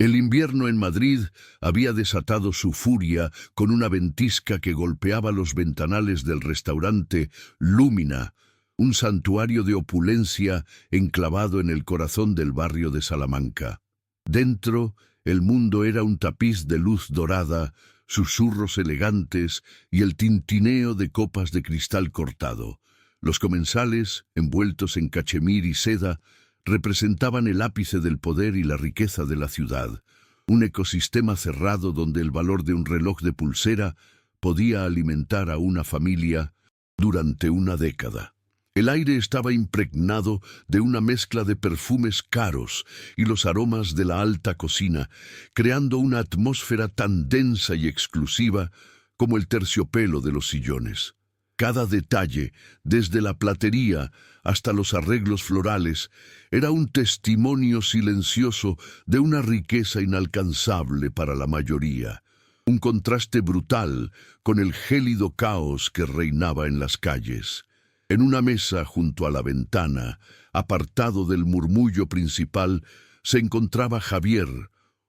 El invierno en Madrid había desatado su furia con una ventisca que golpeaba los ventanales del restaurante Lúmina, un santuario de opulencia enclavado en el corazón del barrio de Salamanca. Dentro, el mundo era un tapiz de luz dorada, susurros elegantes y el tintineo de copas de cristal cortado. Los comensales, envueltos en cachemir y seda, representaban el ápice del poder y la riqueza de la ciudad, un ecosistema cerrado donde el valor de un reloj de pulsera podía alimentar a una familia durante una década. El aire estaba impregnado de una mezcla de perfumes caros y los aromas de la alta cocina, creando una atmósfera tan densa y exclusiva como el terciopelo de los sillones. Cada detalle, desde la platería hasta los arreglos florales, era un testimonio silencioso de una riqueza inalcanzable para la mayoría. Un contraste brutal con el gélido caos que reinaba en las calles. En una mesa junto a la ventana, apartado del murmullo principal, se encontraba Javier,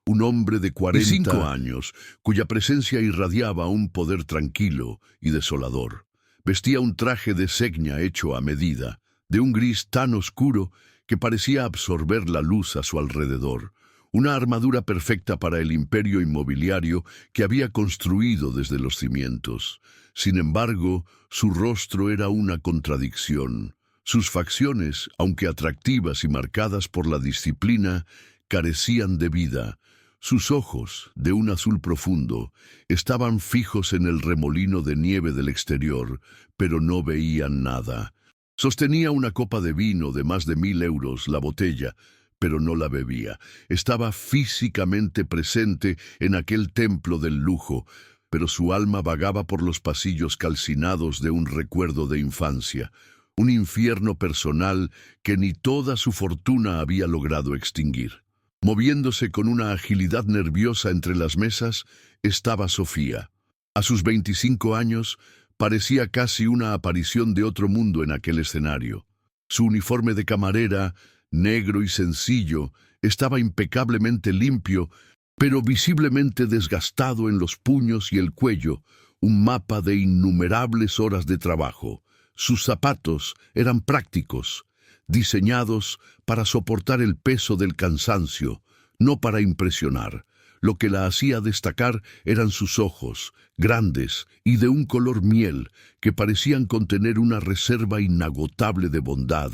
un hombre de 45 años, cuya presencia irradiaba un poder tranquilo y desolador. Vestía un traje de segna hecho a medida, de un gris tan oscuro que parecía absorber la luz a su alrededor. Una armadura perfecta para el imperio inmobiliario que había construido desde los cimientos. Sin embargo, su rostro era una contradicción. Sus facciones, aunque atractivas y marcadas por la disciplina, carecían de vida. Sus ojos, de un azul profundo, estaban fijos en el remolino de nieve del exterior, pero no veían nada. Sostenía una copa de vino de más de 1.000 euros la botella, pero no la bebía. Estaba físicamente presente en aquel templo del lujo, pero su alma vagaba por los pasillos calcinados de un recuerdo de infancia, un infierno personal que ni toda su fortuna había logrado extinguir. Moviéndose con una agilidad nerviosa entre las mesas, estaba Sofía. A sus 25 años, parecía casi una aparición de otro mundo en aquel escenario. Su uniforme de camarera, negro y sencillo, estaba impecablemente limpio, pero visiblemente desgastado en los puños y el cuello, un mapa de innumerables horas de trabajo. Sus zapatos eran prácticos, diseñados para soportar el peso del cansancio, no para impresionar. Lo que la hacía destacar eran sus ojos, grandes y de un color miel, que parecían contener una reserva inagotable de bondad,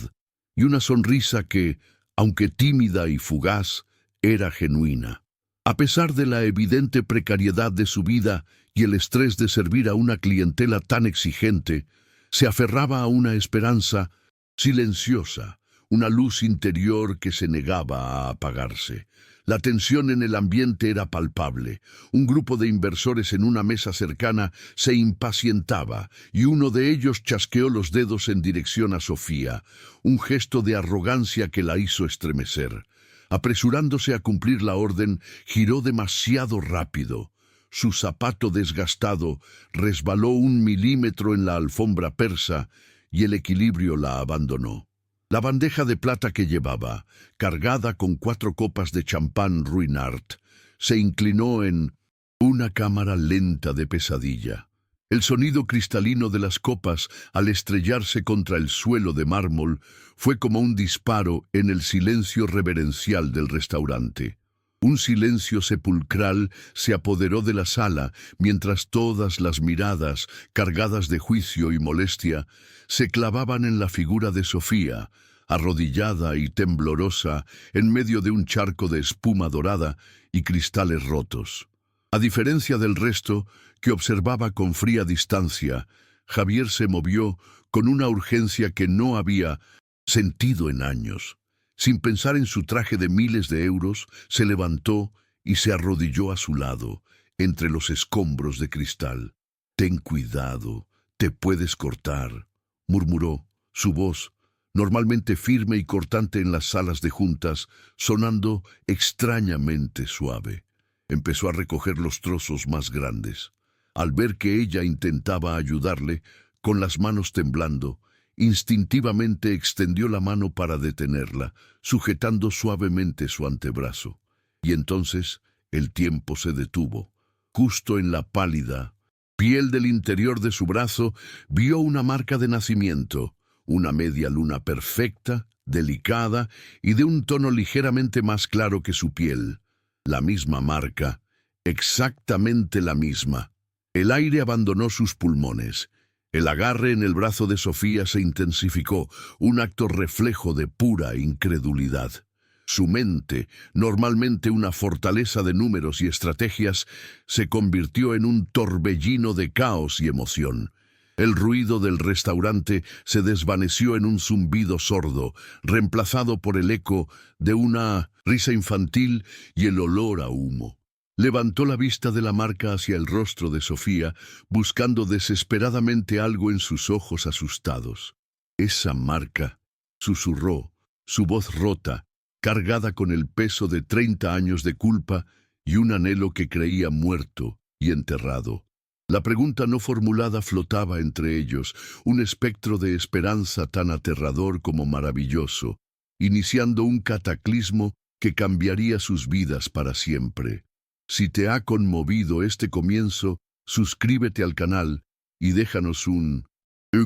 y una sonrisa que, aunque tímida y fugaz, era genuina. A pesar de la evidente precariedad de su vida y el estrés de servir a una clientela tan exigente, se aferraba a una esperanza silenciosa, una luz interior que se negaba a apagarse. La tensión en el ambiente era palpable. Un grupo de inversores en una mesa cercana se impacientaba y uno de ellos chasqueó los dedos en dirección a Sofía, un gesto de arrogancia que la hizo estremecer. Apresurándose a cumplir la orden, giró demasiado rápido. Su zapato desgastado resbaló 1 milímetro en la alfombra persa y el equilibrio la abandonó. La bandeja de plata que llevaba, cargada con 4 copas de champán Ruinart, se inclinó en una cámara lenta de pesadilla. El sonido cristalino de las copas, al estrellarse contra el suelo de mármol, fue como un disparo en el silencio reverencial del restaurante. Un silencio sepulcral se apoderó de la sala mientras todas las miradas, cargadas de juicio y molestia, se clavaban en la figura de Sofía, arrodillada y temblorosa en medio de un charco de espuma dorada y cristales rotos. A diferencia del resto, que observaba con fría distancia, Javier se movió con una urgencia que no había sentido en años. Sin pensar en su traje de miles de euros, se levantó y se arrodilló a su lado, entre los escombros de cristal. «Ten cuidado, te puedes cortar», murmuró, su voz, normalmente firme y cortante en las salas de juntas, sonando extrañamente suave. Empezó a recoger los trozos más grandes. Al ver que ella intentaba ayudarle, con las manos temblando, instintivamente extendió la mano para detenerla, sujetando suavemente su antebrazo. Y entonces el tiempo se detuvo. Justo en la pálida piel del interior de su brazo vio una marca de nacimiento, una media luna perfecta, delicada y de un tono ligeramente más claro que su piel. La misma marca, exactamente la misma. El aire abandonó sus pulmones. El agarre en el brazo de Sofía se intensificó, un acto reflejo de pura incredulidad. Su mente, normalmente una fortaleza de números y estrategias, se convirtió en un torbellino de caos y emoción. El ruido del restaurante se desvaneció en un zumbido sordo, reemplazado por el eco de una risa infantil y el olor a humo. Levantó la vista de la marca hacia el rostro de Sofía, buscando desesperadamente algo en sus ojos asustados. «Esa marca», susurró, su voz rota, cargada con el peso de 30 años de culpa y un anhelo que creía muerto y enterrado. La pregunta no formulada flotaba entre ellos, un espectro de esperanza tan aterrador como maravilloso, iniciando un cataclismo que cambiaría sus vidas para siempre. Si te ha conmovido este comienzo, suscríbete al canal y déjanos un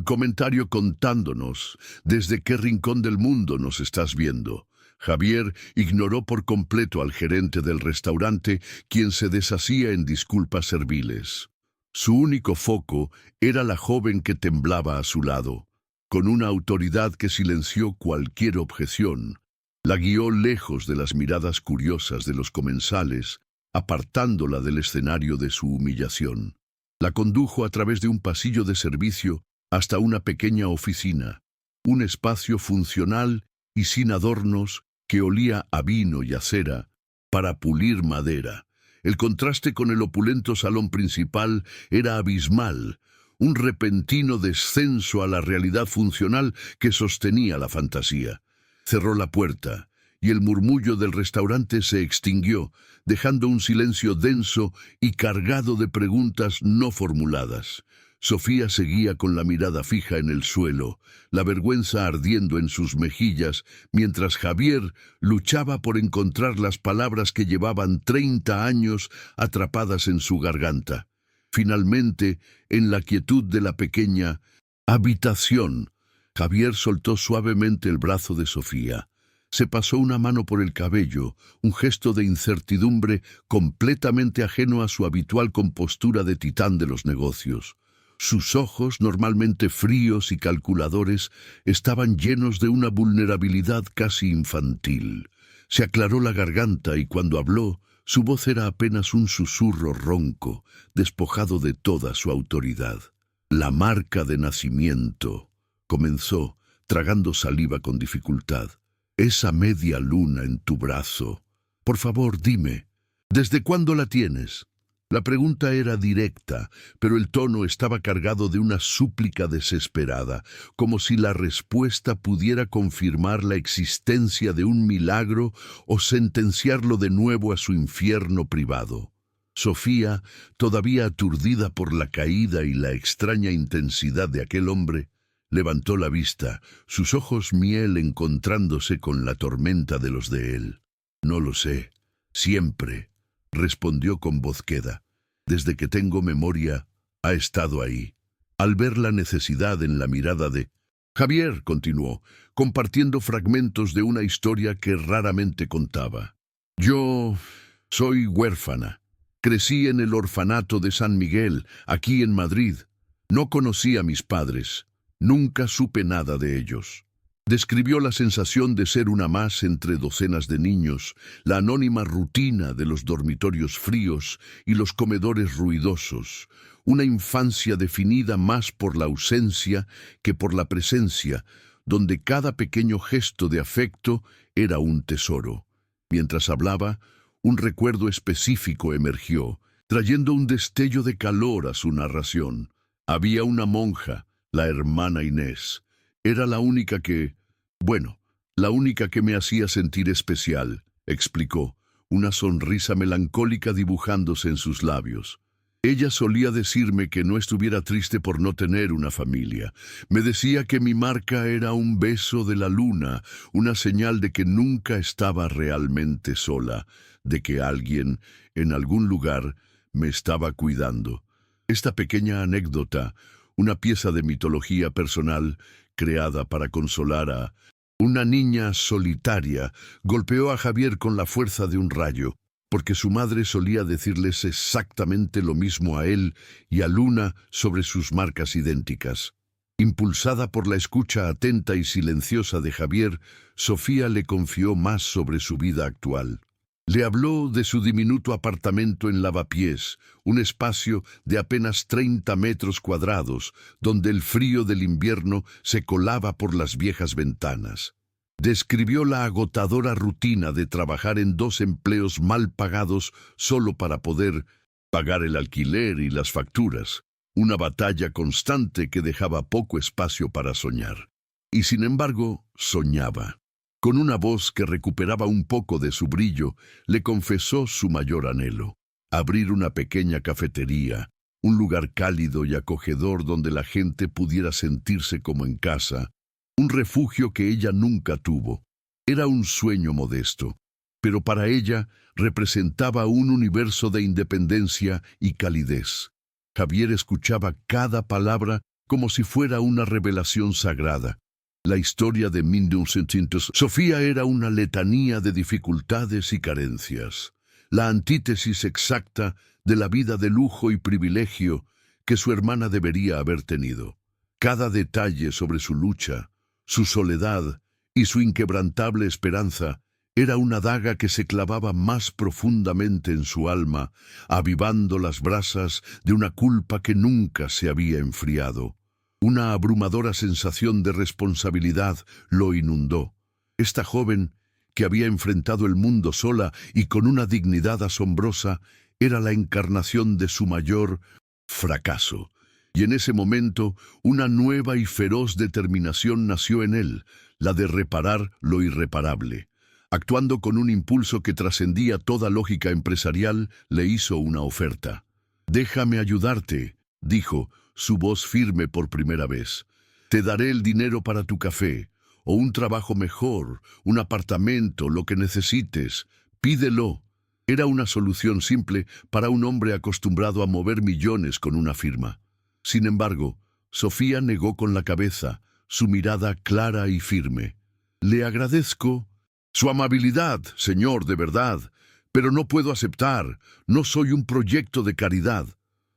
comentario contándonos desde qué rincón del mundo nos estás viendo. Javier ignoró por completo al gerente del restaurante, quien se deshacía en disculpas serviles. Su único foco era la joven que temblaba a su lado. Con una autoridad que silenció cualquier objeción, la guió lejos de las miradas curiosas de los comensales, apartándola del escenario de su humillación. La condujo a través de un pasillo de servicio hasta una pequeña oficina, un espacio funcional y sin adornos que olía a vino y a cera para pulir madera. El contraste con el opulento salón principal era abismal, un repentino descenso a la realidad funcional que sostenía la fantasía. Cerró la puerta y el murmullo del restaurante se extinguió, dejando un silencio denso y cargado de preguntas no formuladas. Sofía seguía con la mirada fija en el suelo, la vergüenza ardiendo en sus mejillas, mientras Javier luchaba por encontrar las palabras que llevaban 30 años atrapadas en su garganta. Finalmente, en la quietud de la pequeña habitación, Javier soltó suavemente el brazo de Sofía. Se pasó una mano por el cabello, un gesto de incertidumbre completamente ajeno a su habitual compostura de titán de los negocios. Sus ojos, normalmente fríos y calculadores, estaban llenos de una vulnerabilidad casi infantil. Se aclaró la garganta y cuando habló, su voz era apenas un susurro ronco, despojado de toda su autoridad. «La marca de nacimiento», comenzó, tragando saliva con dificultad. «Esa media luna en tu brazo. Por favor, dime, ¿desde cuándo la tienes?» La pregunta era directa, pero el tono estaba cargado de una súplica desesperada, como si la respuesta pudiera confirmar la existencia de un milagro o sentenciarlo de nuevo a su infierno privado. Sofía, todavía aturdida por la caída y la extraña intensidad de aquel hombre, levantó la vista, sus ojos miel encontrándose con la tormenta de los de él. «No lo sé, siempre», respondió con voz queda. «Desde que tengo memoria, ha estado ahí». Al ver la necesidad en la mirada de Javier, continuó, compartiendo fragmentos de una historia que raramente contaba. «Yo soy huérfana. Crecí en el orfanato de San Miguel, aquí en Madrid. No conocí a mis padres. Nunca supe nada de ellos». Describió la sensación de ser una más entre docenas de niños, la anónima rutina de los dormitorios fríos y los comedores ruidosos, una infancia definida más por la ausencia que por la presencia, donde cada pequeño gesto de afecto era un tesoro. Mientras hablaba, un recuerdo específico emergió, trayendo un destello de calor a su narración. Había una monja, la hermana Inés. Era la única la única que me hacía sentir especial, explicó, una sonrisa melancólica dibujándose en sus labios. Ella solía decirme que no estuviera triste por no tener una familia. Me decía que mi marca era un beso de la luna, una señal de que nunca estaba realmente sola. de que alguien, en algún lugar, me estaba cuidando. Esta pequeña anécdota, una pieza de mitología personal creada para consolar a una niña solitaria, golpeó a Javier con la fuerza de un rayo, porque su madre solía decirles exactamente lo mismo a él y a Luna sobre sus marcas idénticas. Impulsada por la escucha atenta y silenciosa de Javier, Sofía le confió más sobre su vida actual. Le habló de su diminuto apartamento en Lavapiés, un espacio de apenas 30 metros cuadrados, donde el frío del invierno se colaba por las viejas ventanas. Describió la agotadora rutina de trabajar en 2 empleos mal pagados solo para poder pagar el alquiler y las facturas, una batalla constante que dejaba poco espacio para soñar. Y sin embargo, soñaba. Con una voz que recuperaba un poco de su brillo, le confesó su mayor anhelo: abrir una pequeña cafetería, un lugar cálido y acogedor donde la gente pudiera sentirse como en casa, un refugio que ella nunca tuvo. Era un sueño modesto, pero para ella representaba un universo de independencia y calidez. Javier escuchaba cada palabra como si fuera una revelación sagrada. La historia de 1900. Sofía era una letanía de dificultades y carencias, la antítesis exacta de la vida de lujo y privilegio que su hermana debería haber tenido. Cada detalle sobre su lucha, su soledad y su inquebrantable esperanza era una daga que se clavaba más profundamente en su alma, avivando las brasas de una culpa que nunca se había enfriado. Una abrumadora sensación de responsabilidad lo inundó. Esta joven, que había enfrentado el mundo sola y con una dignidad asombrosa, era la encarnación de su mayor fracaso. Y en ese momento, una nueva y feroz determinación nació en él, la de reparar lo irreparable. Actuando con un impulso que trascendía toda lógica empresarial, le hizo una oferta. «Déjame ayudarte», dijo, su voz firme por primera vez. «Te daré el dinero para tu café, o un trabajo mejor, un apartamento, lo que necesites. Pídelo». Era una solución simple para un hombre acostumbrado a mover millones con una firma. Sin embargo, Sofía negó con la cabeza, su mirada clara y firme. «Le agradezco su amabilidad, señor, de verdad, pero no puedo aceptar. No soy un proyecto de caridad».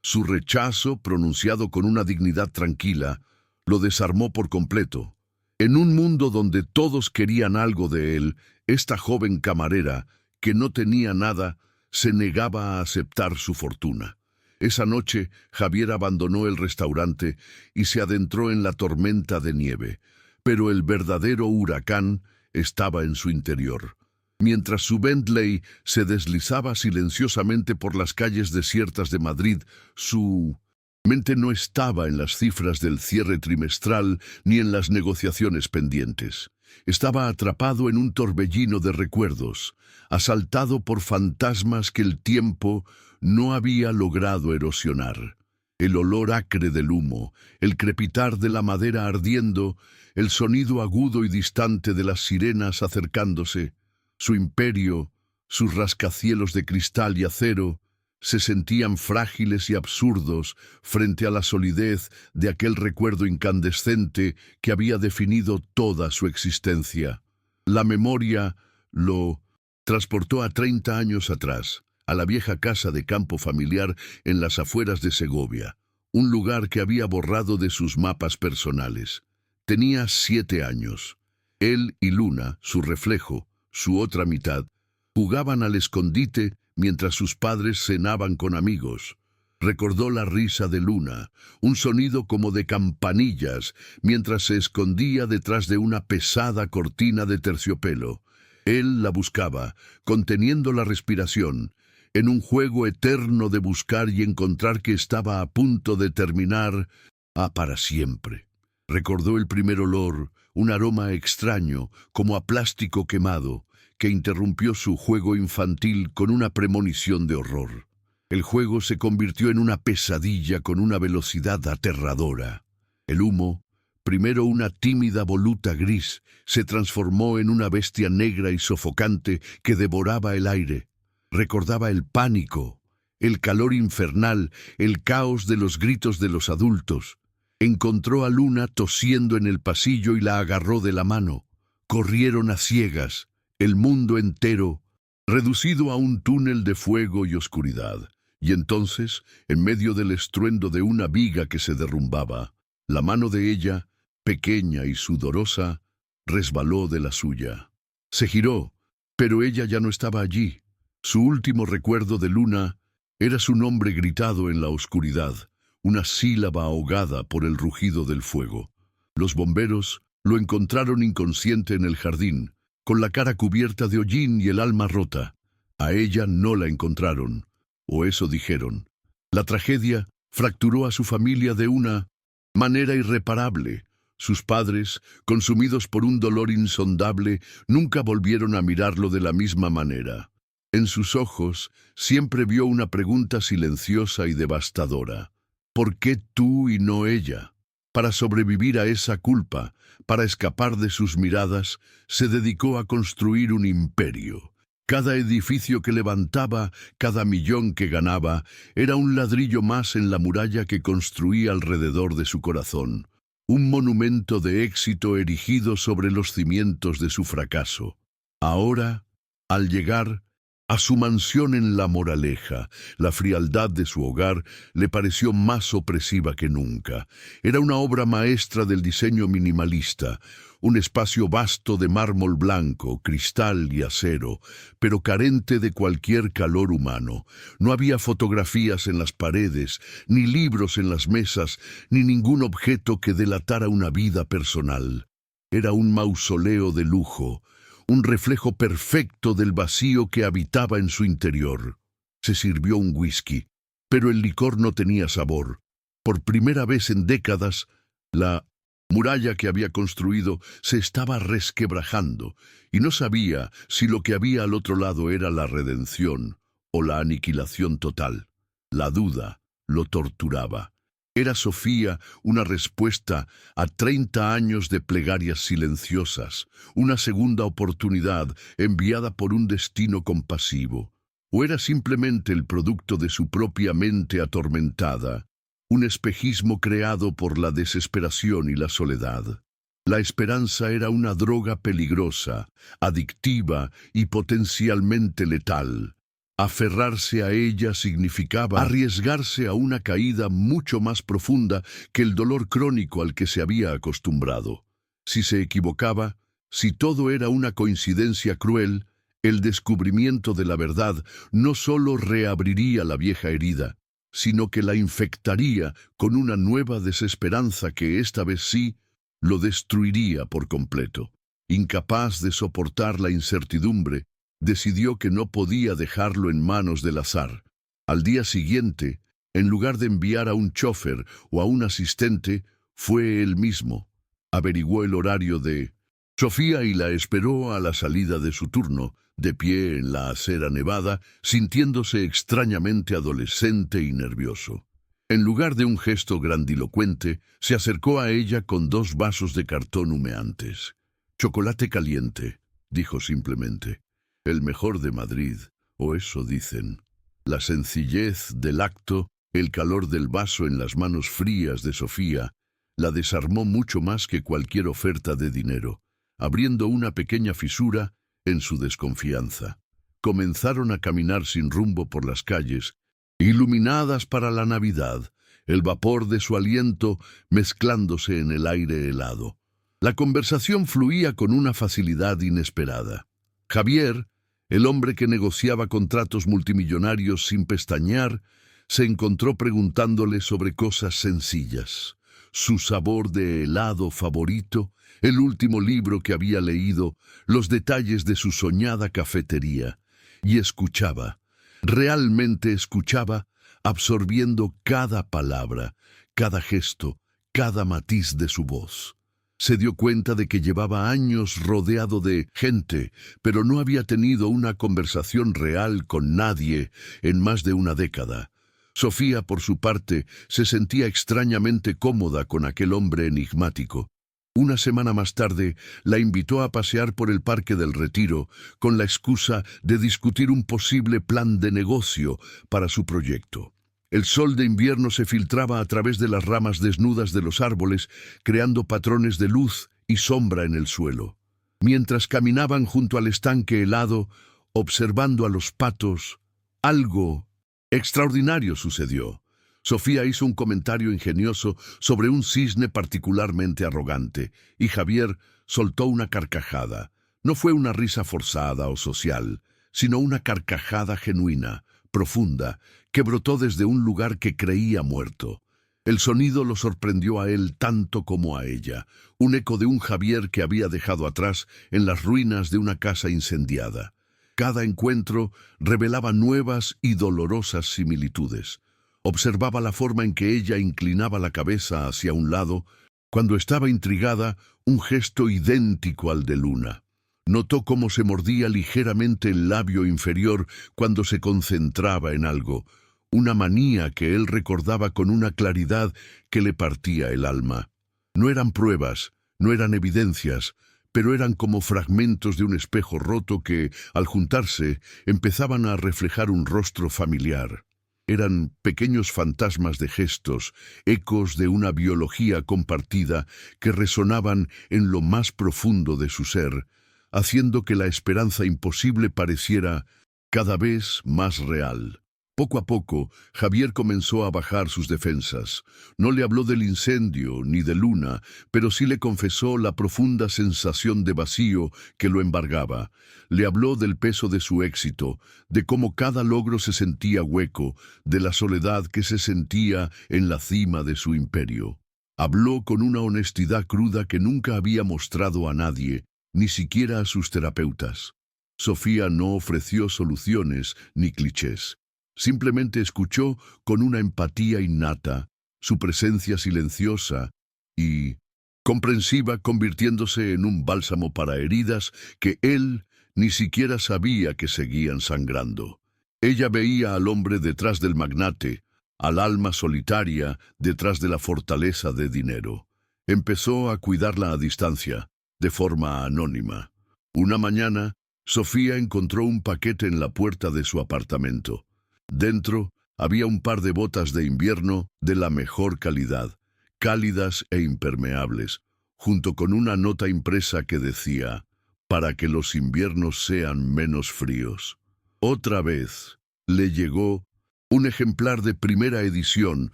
Su rechazo, pronunciado con una dignidad tranquila, lo desarmó por completo. En un mundo donde todos querían algo de él, esta joven camarera, que no tenía nada, se negaba a aceptar su fortuna. Esa noche, Javier abandonó el restaurante y se adentró en la tormenta de nieve, pero el verdadero huracán estaba en su interior. Mientras su Bentley se deslizaba silenciosamente por las calles desiertas de Madrid, su mente no estaba en las cifras del cierre trimestral ni en las negociaciones pendientes. Estaba atrapado en un torbellino de recuerdos, asaltado por fantasmas que el tiempo no había logrado erosionar. El olor acre del humo, el crepitar de la madera ardiendo, el sonido agudo y distante de las sirenas acercándose. Su imperio, sus rascacielos de cristal y acero, se sentían frágiles y absurdos frente a la solidez de aquel recuerdo incandescente que había definido toda su existencia. La memoria lo transportó a 30 años atrás, a la vieja casa de campo familiar en las afueras de Segovia, un lugar que había borrado de sus mapas personales. Tenía 7 años. Él y Luna, su reflejo, su otra mitad, jugaban al escondite mientras sus padres cenaban con amigos. Recordó la risa de Luna, un sonido como de campanillas, mientras se escondía detrás de una pesada cortina de terciopelo. Él la buscaba, conteniendo la respiración, en un juego eterno de buscar y encontrar que estaba a punto de terminar para siempre. Recordó el primer olor, un aroma extraño, como a plástico quemado, que interrumpió su juego infantil con una premonición de horror. El juego se convirtió en una pesadilla con una velocidad aterradora. El humo, primero una tímida voluta gris, se transformó en una bestia negra y sofocante que devoraba el aire. Recordaba el pánico, el calor infernal, el caos de los gritos de los adultos. Encontró a Luna tosiendo en el pasillo y la agarró de la mano. Corrieron a ciegas, el mundo entero, reducido a un túnel de fuego y oscuridad. Y entonces, en medio del estruendo de una viga que se derrumbaba, la mano de ella, pequeña y sudorosa, resbaló de la suya. Se giró, pero ella ya no estaba allí. Su último recuerdo de Luna era su nombre gritado en la oscuridad, una sílaba ahogada por el rugido del fuego. Los bomberos lo encontraron inconsciente en el jardín, con la cara cubierta de hollín y el alma rota. A ella no la encontraron, o eso dijeron. La tragedia fracturó a su familia de una manera irreparable. Sus padres, consumidos por un dolor insondable, nunca volvieron a mirarlo de la misma manera. En sus ojos siempre vio una pregunta silenciosa y devastadora. ¿Por qué tú y no ella? Para sobrevivir a esa culpa, para escapar de sus miradas, se dedicó a construir un imperio. Cada edificio que levantaba, cada millón que ganaba, era un ladrillo más en la muralla que construía alrededor de su corazón. Un monumento de éxito erigido sobre los cimientos de su fracaso. Ahora, al llegar a su mansión en La Moraleja, la frialdad de su hogar le pareció más opresiva que nunca. Era una obra maestra del diseño minimalista, un espacio vasto de mármol blanco, cristal y acero, pero carente de cualquier calor humano. No había fotografías en las paredes, ni libros en las mesas, ni ningún objeto que delatara una vida personal. Era un mausoleo de lujo, un reflejo perfecto del vacío que habitaba en su interior. Se sirvió un whisky, pero el licor no tenía sabor. Por primera vez en décadas, la muralla que había construido se estaba resquebrajando, y no sabía si lo que había al otro lado era la redención o la aniquilación total. La duda lo torturaba. Era Sofía una respuesta a 30 años de plegarias silenciosas, una segunda oportunidad enviada por un destino compasivo, o era simplemente el producto de su propia mente atormentada, un espejismo creado por la desesperación y la soledad. La esperanza era una droga peligrosa, adictiva y potencialmente letal. Aferrarse a ella significaba arriesgarse a una caída mucho más profunda que el dolor crónico al que se había acostumbrado. Si se equivocaba, si todo era una coincidencia cruel, el descubrimiento de la verdad no solo reabriría la vieja herida, sino que la infectaría con una nueva desesperanza que esta vez sí lo destruiría por completo. Incapaz de soportar la incertidumbre, decidió que no podía dejarlo en manos del azar. Al día siguiente, en lugar de enviar a un chofer o a un asistente, fue él mismo. Averiguó el horario de Sofía y la esperó a la salida de su turno, de pie en la acera nevada, sintiéndose extrañamente adolescente y nervioso. En lugar de un gesto grandilocuente, se acercó a ella con 2 vasos de cartón humeantes. «Chocolate caliente», dijo simplemente. «El mejor de Madrid, o eso dicen». La sencillez del acto, el calor del vaso en las manos frías de Sofía, la desarmó mucho más que cualquier oferta de dinero, abriendo una pequeña fisura en su desconfianza. Comenzaron a caminar sin rumbo por las calles, iluminadas para la Navidad, el vapor de su aliento mezclándose en el aire helado. La conversación fluía con una facilidad inesperada. Javier, el hombre que negociaba contratos multimillonarios sin pestañear, se encontró preguntándole sobre cosas sencillas. Su sabor de helado favorito, el último libro que había leído, los detalles de su soñada cafetería. Y escuchaba, realmente escuchaba, absorbiendo cada palabra, cada gesto, cada matiz de su voz. Se dio cuenta de que llevaba años rodeado de gente, pero no había tenido una conversación real con nadie en más de una década. Sofía, por su parte, se sentía extrañamente cómoda con aquel hombre enigmático. Una semana más tarde, la invitó a pasear por el Parque del Retiro con la excusa de discutir un posible plan de negocio para su proyecto. El sol de invierno se filtraba a través de las ramas desnudas de los árboles, creando patrones de luz y sombra en el suelo. Mientras caminaban junto al estanque helado, observando a los patos, algo extraordinario sucedió. Sofía hizo un comentario ingenioso sobre un cisne particularmente arrogante, y Javier soltó una carcajada. No fue una risa forzada o social, sino una carcajada genuina, profunda, que brotó desde un lugar que creía muerto. El sonido lo sorprendió a él tanto como a ella, un eco de un Javier que había dejado atrás en las ruinas de una casa incendiada. Cada encuentro revelaba nuevas y dolorosas similitudes. Observaba la forma en que ella inclinaba la cabeza hacia un lado, cuando estaba intrigada, un gesto idéntico al de Luna. Notó cómo se mordía ligeramente el labio inferior cuando se concentraba en algo, una manía que él recordaba con una claridad que le partía el alma. No eran pruebas, no eran evidencias, pero eran como fragmentos de un espejo roto que, al juntarse, empezaban a reflejar un rostro familiar. Eran pequeños fantasmas de gestos, ecos de una biología compartida que resonaban en lo más profundo de su ser, haciendo que la esperanza imposible pareciera cada vez más real. Poco a poco, Javier comenzó a bajar sus defensas. No le habló del incendio ni de Luna, pero sí le confesó la profunda sensación de vacío que lo embargaba. Le habló del peso de su éxito, de cómo cada logro se sentía hueco, de la soledad que se sentía en la cima de su imperio. Habló con una honestidad cruda que nunca había mostrado a nadie, ni siquiera a sus terapeutas. Sofía no ofreció soluciones ni clichés. Simplemente escuchó con una empatía innata, su presencia silenciosa y comprensiva convirtiéndose en un bálsamo para heridas que él ni siquiera sabía que seguían sangrando. Ella veía al hombre detrás del magnate, al alma solitaria detrás de la fortaleza de dinero. Empezó a cuidarla a distancia, de forma anónima. Una mañana, Sofía encontró un paquete en la puerta de su apartamento. Dentro había un par de botas de invierno de la mejor calidad, cálidas e impermeables, junto con una nota impresa que decía, para que los inviernos sean menos fríos. Otra vez le llegó un ejemplar de primera edición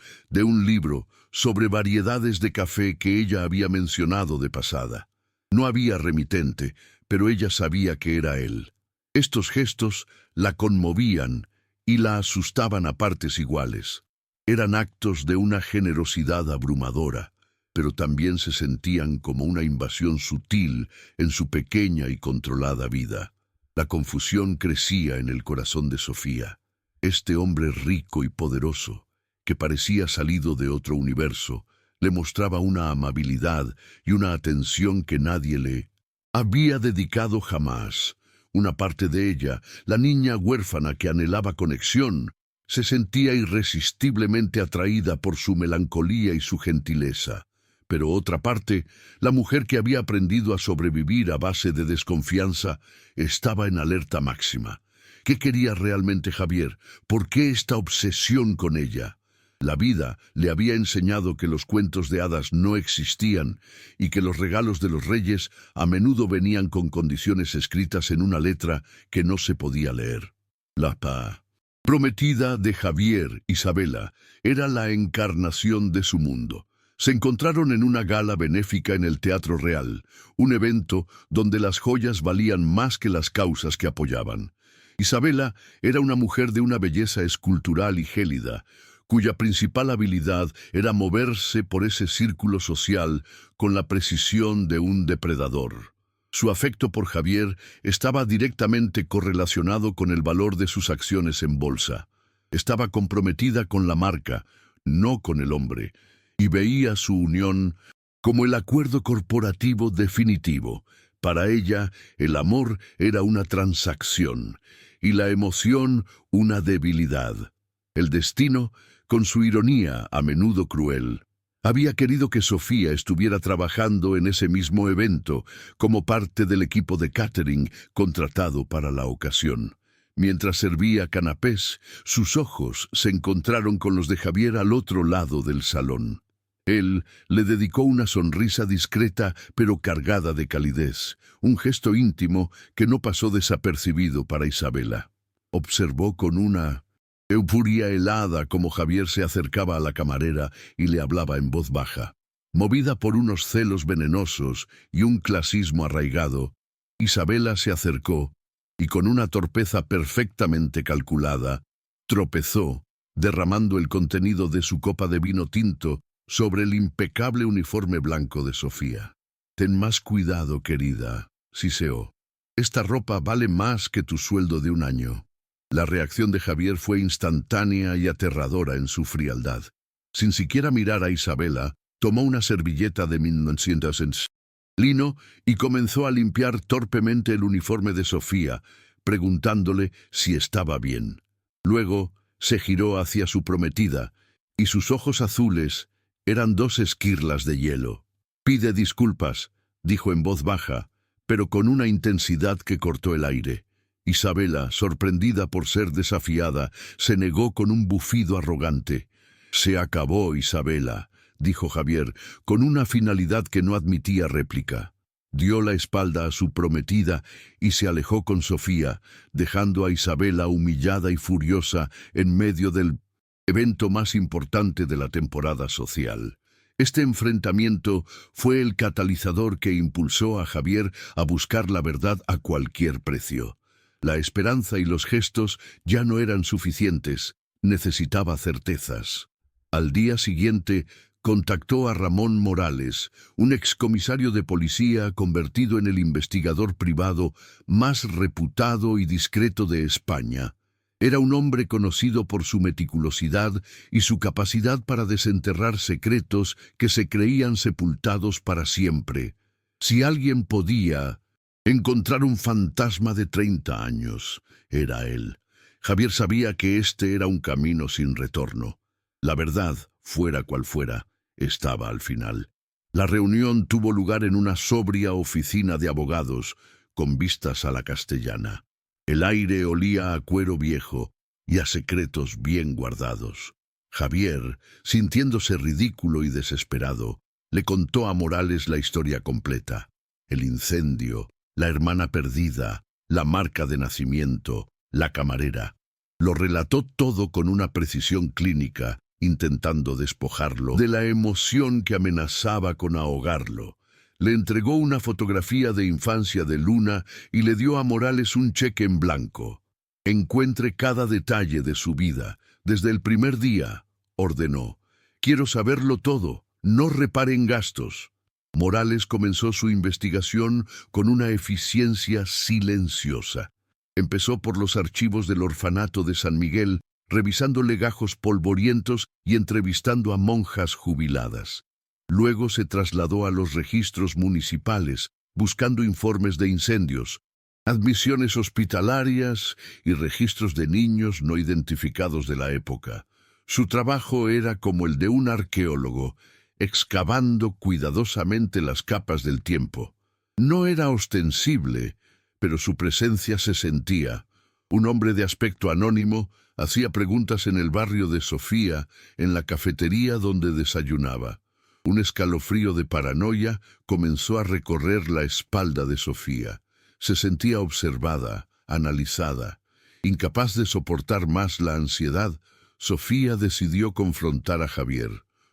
de un libro sobre variedades de café que ella había mencionado de pasada. No había remitente, pero ella sabía que era él. Estos gestos la conmovían y la asustaban a partes iguales. Eran actos de una generosidad abrumadora, pero también se sentían como una invasión sutil en su pequeña y controlada vida. La confusión crecía en el corazón de Sofía. Este hombre rico y poderoso, que parecía salido de otro universo, le mostraba una amabilidad y una atención que nadie le había dedicado jamás. Una parte de ella, la niña huérfana que anhelaba conexión, se sentía irresistiblemente atraída por su melancolía y su gentileza. Pero otra parte, la mujer que había aprendido a sobrevivir a base de desconfianza, estaba en alerta máxima. ¿Qué quería realmente Javier? ¿Por qué esta obsesión con ella? La vida le había enseñado que los cuentos de hadas no existían y que los regalos de los reyes a menudo venían con condiciones escritas en una letra que no se podía leer. La prometida de Javier, Isabela, era la encarnación de su mundo. Se encontraron en una gala benéfica en el Teatro Real, un evento donde las joyas valían más que las causas que apoyaban. Isabela era una mujer de una belleza escultural y gélida, cuya principal habilidad era moverse por ese círculo social con la precisión de un depredador. Su afecto por Javier estaba directamente correlacionado con el valor de sus acciones en bolsa. Estaba comprometida con la marca, no con el hombre, y veía su unión como el acuerdo corporativo definitivo. Para ella, el amor era una transacción, y la emoción una debilidad. El destino, con su ironía a menudo cruel, Había querido que Sofía estuviera trabajando en ese mismo evento como parte del equipo de catering contratado para la ocasión. Mientras servía canapés, sus ojos se encontraron con los de Javier al otro lado del salón. Él le dedicó una sonrisa discreta pero cargada de calidez, un gesto íntimo que no pasó desapercibido para Isabela. Observó con una euforia helada como Javier se acercaba a la camarera y le hablaba en voz baja. Movida por unos celos venenosos y un clasismo arraigado, Isabela se acercó y con una torpeza perfectamente calculada, tropezó, derramando el contenido de su copa de vino tinto sobre el impecable uniforme blanco de Sofía. «Ten más cuidado, querida», siseó. «Esta ropa vale más que tu sueldo de un año». La reacción de Javier fue instantánea y aterradora en su frialdad. Sin siquiera mirar a Isabela, tomó una servilleta de 1900 lino y comenzó a limpiar torpemente el uniforme de Sofía, preguntándole si estaba bien. Luego se giró hacia su prometida, y sus ojos azules eran dos esquirlas de hielo. «Pide disculpas», dijo en voz baja, pero con una intensidad que cortó el aire. Isabela, sorprendida por ser desafiada, se negó con un bufido arrogante. «Se acabó, Isabela», dijo Javier, con una finalidad que no admitía réplica. Dio la espalda a su prometida y se alejó con Sofía, dejando a Isabela humillada y furiosa en medio del evento más importante de la temporada social. Este enfrentamiento fue el catalizador que impulsó a Javier a buscar la verdad a cualquier precio. La esperanza y los gestos ya no eran suficientes, necesitaba certezas. Al día siguiente, contactó a Ramón Morales, un excomisario de policía convertido en el investigador privado más reputado y discreto de España. Era un hombre conocido por su meticulosidad y su capacidad para desenterrar secretos que se creían sepultados para siempre. Si alguien podía encontrar un fantasma de 30 años, era él. Javier sabía que este era un camino sin retorno. La verdad, fuera cual fuera, estaba al final. La reunión tuvo lugar en una sobria oficina de abogados, con vistas a la Castellana. El aire olía a cuero viejo y a secretos bien guardados. Javier, sintiéndose ridículo y desesperado, le contó a Morales la historia completa. El incendio, la hermana perdida, la marca de nacimiento, la camarera. Lo relató todo con una precisión clínica, intentando despojarlo de la emoción que amenazaba con ahogarlo. Le entregó una fotografía de infancia de Luna y le dio a Morales un cheque en blanco. «Encuentre cada detalle de su vida, desde el primer día», ordenó. «Quiero saberlo todo, no repare en gastos». Morales comenzó su investigación con una eficiencia silenciosa. Empezó por los archivos del orfanato de San Miguel, revisando legajos polvorientos y entrevistando a monjas jubiladas. Luego se trasladó a los registros municipales, buscando informes de incendios, admisiones hospitalarias y registros de niños no identificados de la época. Su trabajo era como el de un arqueólogo, excavando cuidadosamente las capas del tiempo. No era ostensible, pero su presencia se sentía. Un hombre de aspecto anónimo hacía preguntas en el barrio de Sofía, en la cafetería donde desayunaba. Un escalofrío de paranoia comenzó a recorrer la espalda de Sofía. Se sentía observada, analizada. Incapaz de soportar más la ansiedad, Sofía decidió confrontar a Javier.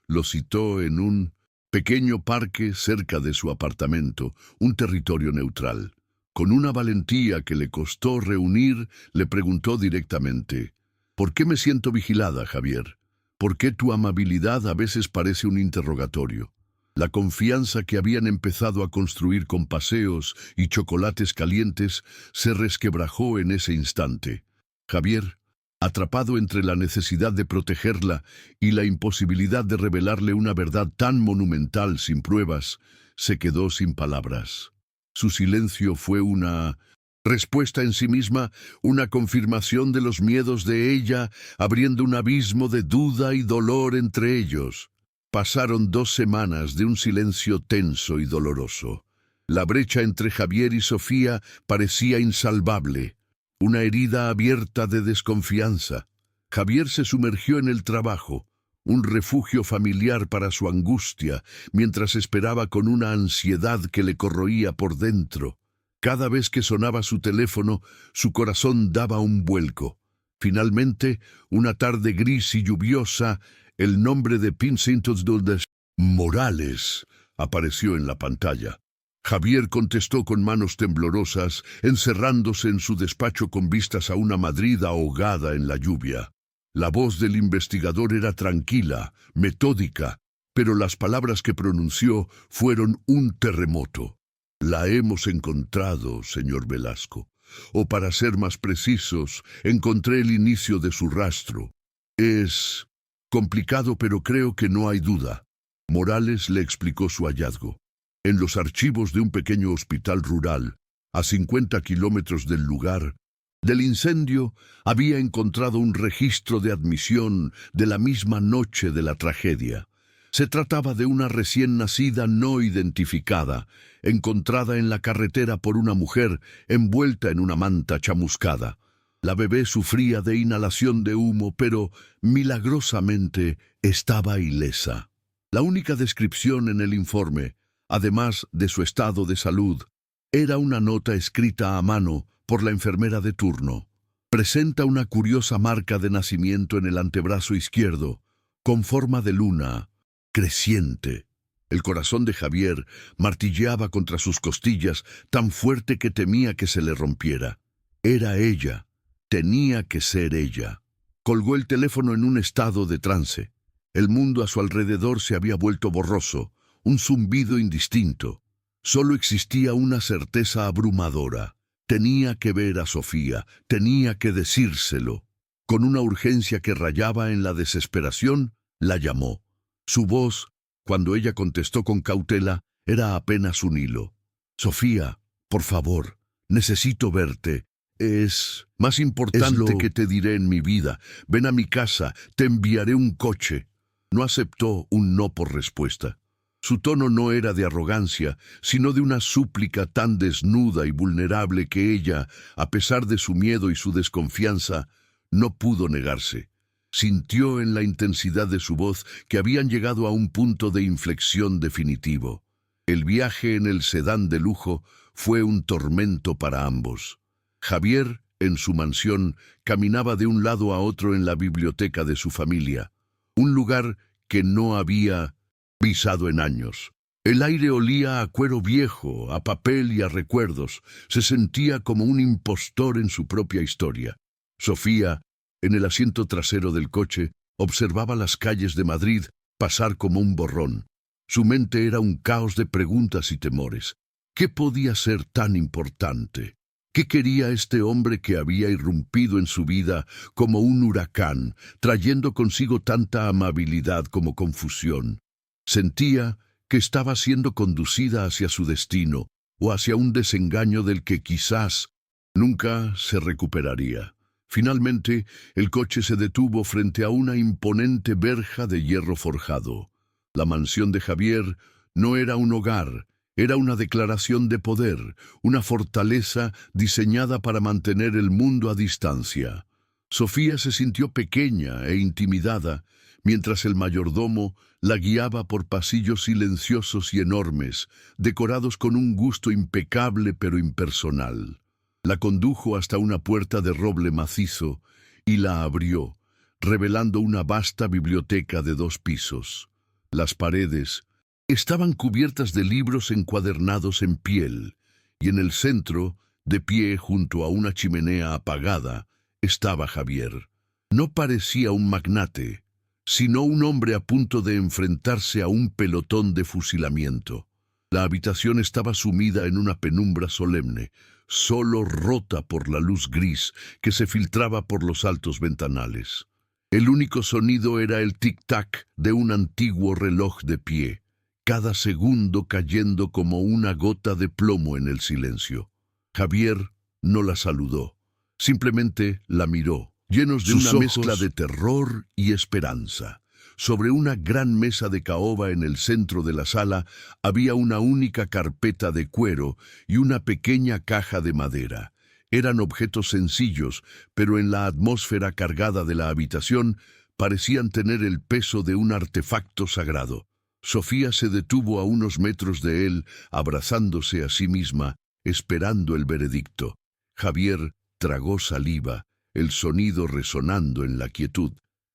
Lo citó en un pequeño parque cerca de su apartamento, un territorio neutral. Con una valentía que le costó reunir, le preguntó directamente: «¿Por qué me siento vigilada, Javier? ¿Por qué tu amabilidad a veces parece un interrogatorio?» La confianza que habían empezado a construir con paseos y chocolates calientes se resquebrajó en ese instante. Javier, atrapado entre la necesidad de protegerla y la imposibilidad de revelarle una verdad tan monumental sin pruebas, se quedó sin palabras. Su silencio fue una respuesta en sí misma, una confirmación de los miedos de ella, abriendo un abismo de duda y dolor entre ellos. Pasaron 2 semanas de un silencio tenso y doloroso. La brecha entre Javier y Sofía parecía insalvable, una herida abierta de desconfianza. Javier se sumergió en el trabajo, un refugio familiar para su angustia, mientras esperaba con una ansiedad que le corroía por dentro. Cada vez que sonaba su teléfono, su corazón daba un vuelco. Finalmente, una tarde gris y lluviosa, el nombre de Pincentos Duldes Morales apareció en la pantalla. Javier contestó con manos temblorosas, encerrándose en su despacho con vistas a una Madrid ahogada en la lluvia. La voz del investigador era tranquila, metódica, pero las palabras que pronunció fueron un terremoto. La hemos encontrado, señor Velasco. O para ser más precisos, encontré el inicio de su rastro. Es complicado, pero creo que no hay duda. Morales le explicó su hallazgo. En los archivos de un pequeño hospital rural, a 50 kilómetros del lugar del incendio, había encontrado un registro de admisión de la misma noche de la tragedia. Se trataba de una recién nacida no identificada, encontrada en la carretera por una mujer envuelta en una manta chamuscada. La bebé sufría de inhalación de humo, pero milagrosamente estaba ilesa. La única descripción en el informe, además de su estado de salud, era una nota escrita a mano por la enfermera de turno. Presenta una curiosa marca de nacimiento en el antebrazo izquierdo, con forma de luna creciente. El corazón de Javier martilleaba contra sus costillas tan fuerte que temía que se le rompiera. Era ella. Tenía que ser ella. Colgó el teléfono en un estado de trance. El mundo a su alrededor se había vuelto borroso, un zumbido indistinto. Solo existía una certeza abrumadora. Tenía que ver a Sofía, tenía que decírselo. Con una urgencia que rayaba en la desesperación, la llamó. Su voz, cuando ella contestó con cautela, era apenas un hilo. «Sofía, por favor, necesito verte. Es más importante que te diré en mi vida. Ven a mi casa, te enviaré un coche». No aceptó un no por respuesta. Su tono no era de arrogancia, sino de una súplica tan desnuda y vulnerable que ella, a pesar de su miedo y su desconfianza, no pudo negarse. Sintió en la intensidad de su voz que habían llegado a un punto de inflexión definitivo. El viaje en el sedán de lujo fue un tormento para ambos. Javier, en su mansión, caminaba de un lado a otro en la biblioteca de su familia, un lugar que no había pisado en años. El aire olía a cuero viejo, a papel y a recuerdos. Se sentía como un impostor en su propia historia. Sofía, en el asiento trasero del coche, observaba las calles de Madrid pasar como un borrón. Su mente era un caos de preguntas y temores. ¿Qué podía ser tan importante? ¿Qué quería este hombre que había irrumpido en su vida como un huracán, trayendo consigo tanta amabilidad como confusión? Sentía que estaba siendo conducida hacia su destino o hacia un desengaño del que quizás nunca se recuperaría. Finalmente, el coche se detuvo frente a una imponente verja de hierro forjado. La mansión de Javier no era un hogar, era una declaración de poder, una fortaleza diseñada para mantener el mundo a distancia. Sofía se sintió pequeña e intimidada, mientras el mayordomo la guiaba por pasillos silenciosos y enormes, decorados con un gusto impecable pero impersonal. La condujo hasta una puerta de roble macizo y la abrió, revelando una vasta biblioteca de 2 pisos. Las paredes estaban cubiertas de libros encuadernados en piel, y en el centro, de pie junto a una chimenea apagada, estaba Javier. No parecía un magnate, sino un hombre a punto de enfrentarse a un pelotón de fusilamiento. La habitación estaba sumida en una penumbra solemne, solo rota por la luz gris que se filtraba por los altos ventanales. El único sonido era el tic-tac de un antiguo reloj de pie, cada segundo cayendo como una gota de plomo en el silencio. Javier no la saludó, simplemente la miró, llenos de una mezcla de terror y esperanza. Sobre una gran mesa de caoba en el centro de la sala había una única carpeta de cuero y una pequeña caja de madera. Eran objetos sencillos, pero en la atmósfera cargada de la habitación parecían tener el peso de un artefacto sagrado. Sofía se detuvo a unos metros de él, abrazándose a sí misma, esperando el veredicto. Javier tragó saliva, el sonido resonando en la quietud.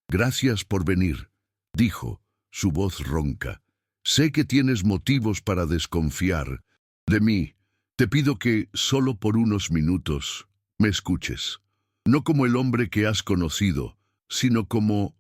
«Gracias por venir», dijo, su voz ronca. «Sé que tienes motivos para desconfiar de mí. Te pido que, solo por unos minutos, me escuches. No como el hombre que has conocido, sino como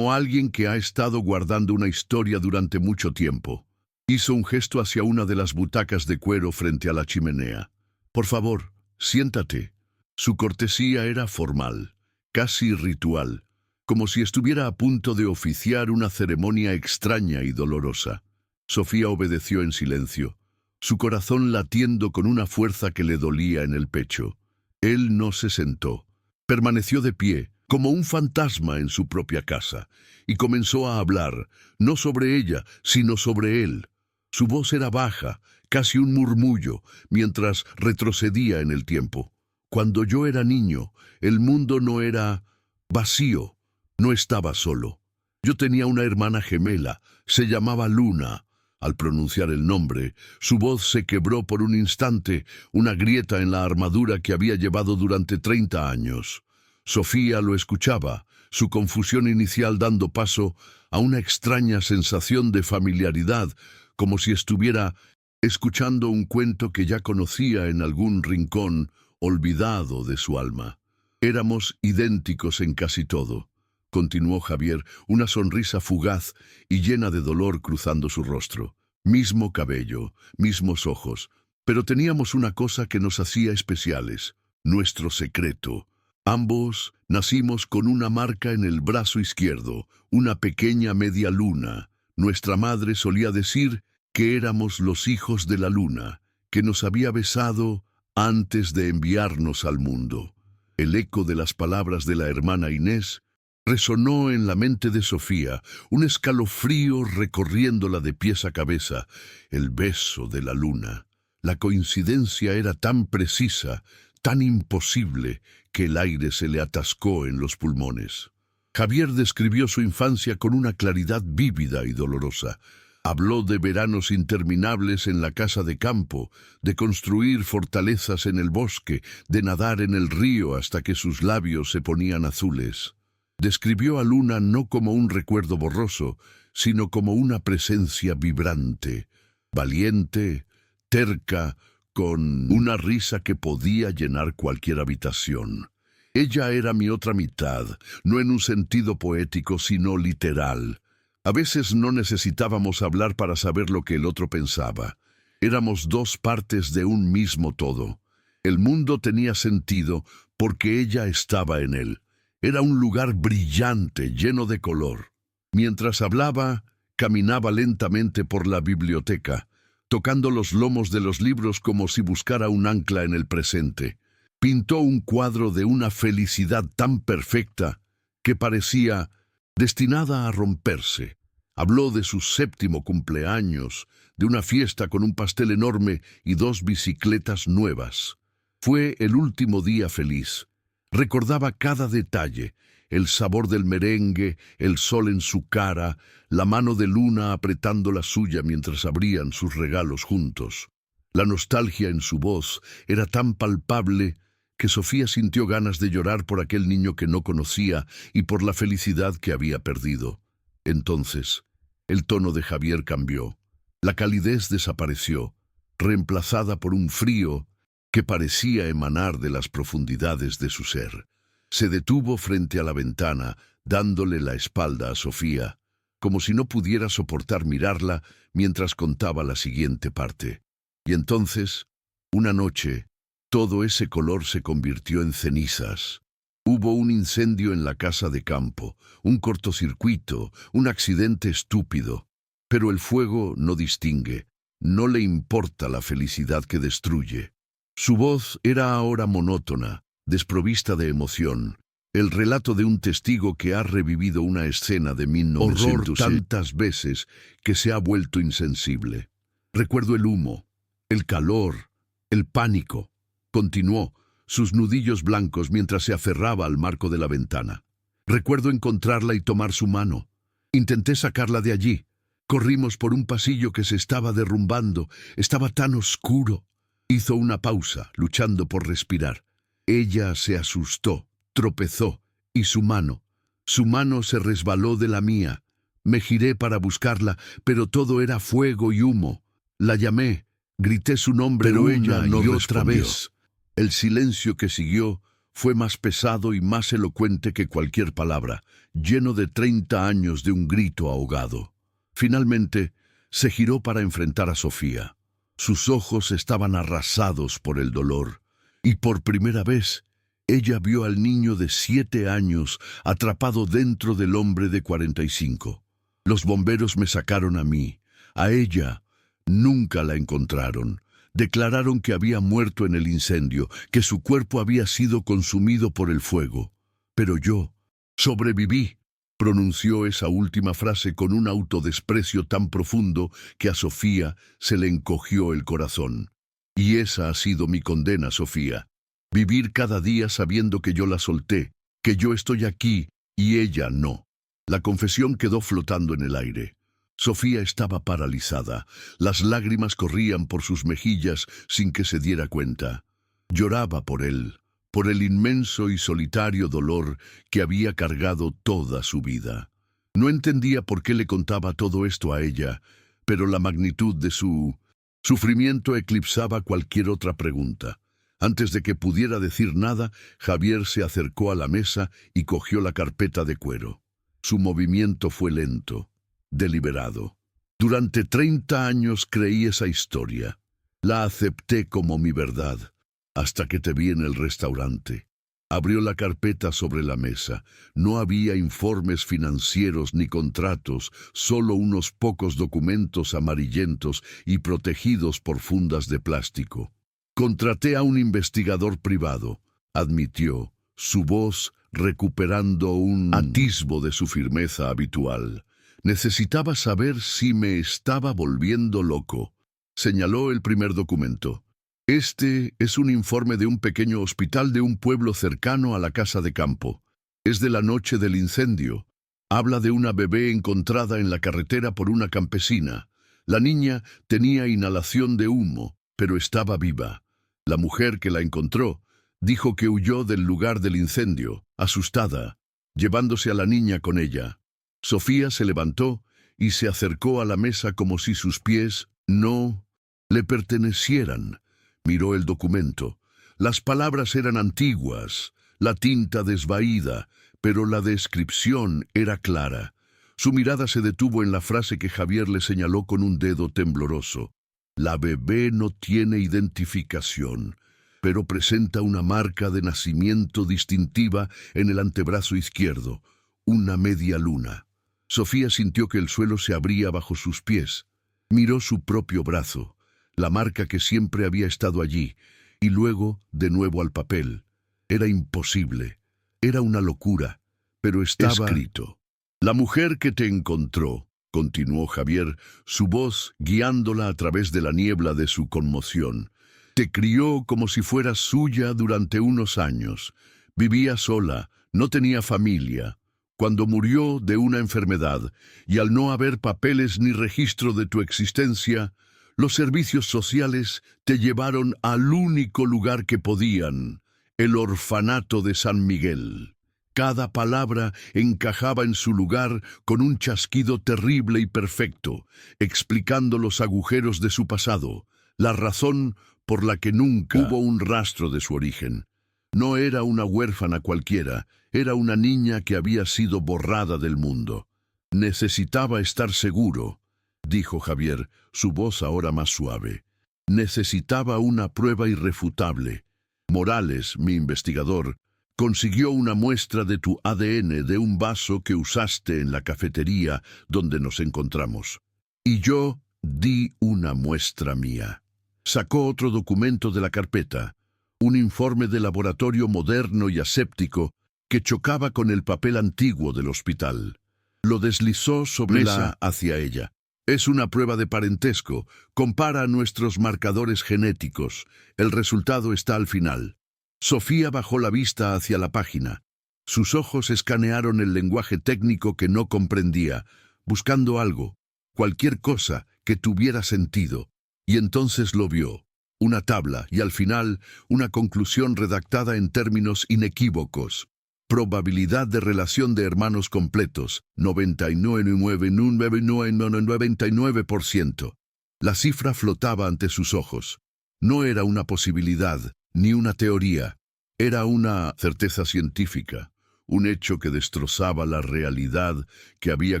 alguien que ha estado guardando una historia durante mucho tiempo». Hizo un gesto hacia una de las butacas de cuero frente a la chimenea. «Por favor, siéntate». Su cortesía era formal, casi ritual, como si estuviera a punto de oficiar una ceremonia extraña y dolorosa. Sofía obedeció en silencio, su corazón latiendo con una fuerza que le dolía en el pecho. Él no se sentó. Permaneció de pie, como un fantasma en su propia casa, y comenzó a hablar, no sobre ella, sino sobre él. Su voz era baja, casi un murmullo, mientras retrocedía en el tiempo. Cuando yo era niño, el mundo no era vacío, no estaba solo. Yo tenía una hermana gemela, se llamaba Luna. Al pronunciar el nombre, su voz se quebró por un instante, una grieta en la armadura que había llevado durante 30 años. Sofía lo escuchaba, su confusión inicial dando paso a una extraña sensación de familiaridad, como si estuviera escuchando un cuento que ya conocía en algún rincón olvidado de su alma. «Éramos idénticos en casi todo», continuó Javier, una sonrisa fugaz y llena de dolor cruzando su rostro. «Mismo cabello, mismos ojos, pero teníamos una cosa que nos hacía especiales, nuestro secreto. Ambos nacimos con una marca en el brazo izquierdo, una pequeña media luna. Nuestra madre solía decir que éramos los hijos de la luna, que nos había besado antes de enviarnos al mundo». El eco de las palabras de la hermana Inés resonó en la mente de Sofía, un escalofrío recorriéndola de pies a cabeza. El beso de la luna. La coincidencia era tan precisa, tan imposible, que el aire se le atascó en los pulmones. Javier describió su infancia con una claridad vívida y dolorosa. Habló de veranos interminables en la casa de campo, de construir fortalezas en el bosque, de nadar en el río hasta que sus labios se ponían azules. Describió a Luna no como un recuerdo borroso, sino como una presencia vibrante, valiente, terca, con una risa que podía llenar cualquier habitación. Ella era mi otra mitad, no en un sentido poético, sino literal. A veces no necesitábamos hablar para saber lo que el otro pensaba. Éramos dos partes de un mismo todo. El mundo tenía sentido porque ella estaba en él. Era un lugar brillante, lleno de color. Mientras hablaba, caminaba lentamente por la biblioteca, tocando los lomos de los libros como si buscara un ancla en el presente. Pintó un cuadro de una felicidad tan perfecta que parecía destinada a romperse. Habló de su 7º cumpleaños, de una fiesta con un pastel enorme y 2 bicicletas nuevas. Fue el último día feliz. Recordaba cada detalle, el sabor del merengue, el sol en su cara, la mano de Luna apretando la suya mientras abrían sus regalos juntos. La nostalgia en su voz era tan palpable que Sofía sintió ganas de llorar por aquel niño que no conocía y por la felicidad que había perdido. Entonces, el tono de Javier cambió. La calidez desapareció, reemplazada por un frío que parecía emanar de las profundidades de su ser. Se detuvo frente a la ventana, dándole la espalda a Sofía, como si no pudiera soportar mirarla mientras contaba la siguiente parte. Y entonces, una noche, todo ese color se convirtió en cenizas. Hubo un incendio en la casa de campo, un cortocircuito, un accidente estúpido. Pero el fuego no distingue, no le importa la felicidad que destruye. Su voz era ahora monótona, desprovista de emoción, El relato de un testigo que ha revivido una escena de 1900 horror tantas veces que se ha vuelto insensible. Recuerdo el humo, el calor, el pánico. Continuó, sus nudillos blancos mientras se aferraba al marco de la ventana. Recuerdo encontrarla y tomar su mano. Intenté sacarla de allí. Corrimos por un pasillo que se estaba derrumbando. Estaba tan oscuro. Hizo una pausa, luchando por respirar. Ella se asustó, tropezó, y su mano se resbaló de la mía. Me giré para buscarla, pero todo era fuego y humo. La llamé, grité su nombre, pero ella no y otra vez. El silencio que siguió fue más pesado y más elocuente que cualquier palabra, lleno de 30 años de un grito ahogado. Finalmente, se giró para enfrentar a Sofía. Sus ojos estaban arrasados por el dolor, y por primera vez, ella vio al niño de 7 años atrapado dentro del hombre de 45. Los bomberos me sacaron a mí. A ella nunca la encontraron. Declararon que había muerto en el incendio, que su cuerpo había sido consumido por el fuego. Pero yo sobreviví. Pronunció esa última frase con un autodesprecio tan profundo que a Sofía se le encogió el corazón. Y esa ha sido mi condena, Sofía. Vivir cada día sabiendo que yo la solté, que yo estoy aquí y ella no. La confesión quedó flotando en el aire. Sofía estaba paralizada. Las lágrimas corrían por sus mejillas sin que se diera cuenta. Lloraba por él, por el inmenso y solitario dolor que había cargado toda su vida. No entendía por qué le contaba todo esto a ella, pero la magnitud de su sufrimiento eclipsaba cualquier otra pregunta. Antes de que pudiera decir nada, Javier se acercó a la mesa y cogió la carpeta de cuero. Su movimiento fue lento, deliberado. Durante 30 años creí esa historia. La acepté como mi verdad, hasta que te vi en el restaurante. Abrió la carpeta sobre la mesa. No había informes financieros ni contratos, solo unos pocos documentos amarillentos y protegidos por fundas de plástico. Contraté a un investigador privado, admitió, su voz recuperando un atisbo de su firmeza habitual. Necesitaba saber si me estaba volviendo loco. Señaló el primer documento. Este es un informe de un pequeño hospital de un pueblo cercano a la casa de campo. Es de la noche del incendio. Habla de una bebé encontrada en la carretera por una campesina. La niña tenía inhalación de humo, pero estaba viva. La mujer que la encontró dijo que huyó del lugar del incendio, asustada, llevándose a la niña con ella. Sofía se levantó y se acercó a la mesa como si sus pies no le pertenecieran. Miró el documento. Las palabras eran antiguas, la tinta desvaída, pero la descripción era clara. Su mirada se detuvo en la frase que Javier le señaló con un dedo tembloroso. La bebé no tiene identificación, pero presenta una marca de nacimiento distintiva en el antebrazo izquierdo, una media luna. Sofía sintió que el suelo se abría bajo sus pies. Miró su propio brazo, la marca que siempre había estado allí, y luego de nuevo al papel. Era imposible, era una locura, pero estaba escrito. La mujer que te encontró, continuó Javier, su voz guiándola a través de la niebla de su conmoción. Te crió como si fueras suya durante unos años. Vivía sola, no tenía familia. Cuando murió de una enfermedad, y al no haber papeles ni registro de tu existencia, los servicios sociales te llevaron al único lugar que podían, el orfanato de San Miguel. Cada palabra encajaba en su lugar con un chasquido terrible y perfecto, explicando los agujeros de su pasado, la razón por la que nunca hubo un rastro de su origen. No era una huérfana cualquiera, era una niña que había sido borrada del mundo. Necesitaba estar seguro, dijo Javier, su voz ahora más suave. Necesitaba una prueba irrefutable. Morales, mi investigador, consiguió una muestra de tu ADN de un vaso que usaste en la cafetería donde nos encontramos. Y yo di una muestra mía. Sacó otro documento de la carpeta, un informe de laboratorio moderno y aséptico que chocaba con el papel antiguo del hospital. Lo deslizó sobre la mesa hacia ella. Es una prueba de parentesco. Compara nuestros marcadores genéticos. El resultado está al final. Sofía bajó la vista hacia la página. Sus ojos escanearon el lenguaje técnico que no comprendía, buscando algo, cualquier cosa que tuviera sentido. Y entonces lo vio. Una tabla y al final una conclusión redactada en términos inequívocos. Probabilidad de relación de hermanos completos, 99,99%. La cifra flotaba ante sus ojos. No era una posibilidad, ni una teoría. Era una certeza científica, un hecho que destrozaba la realidad que había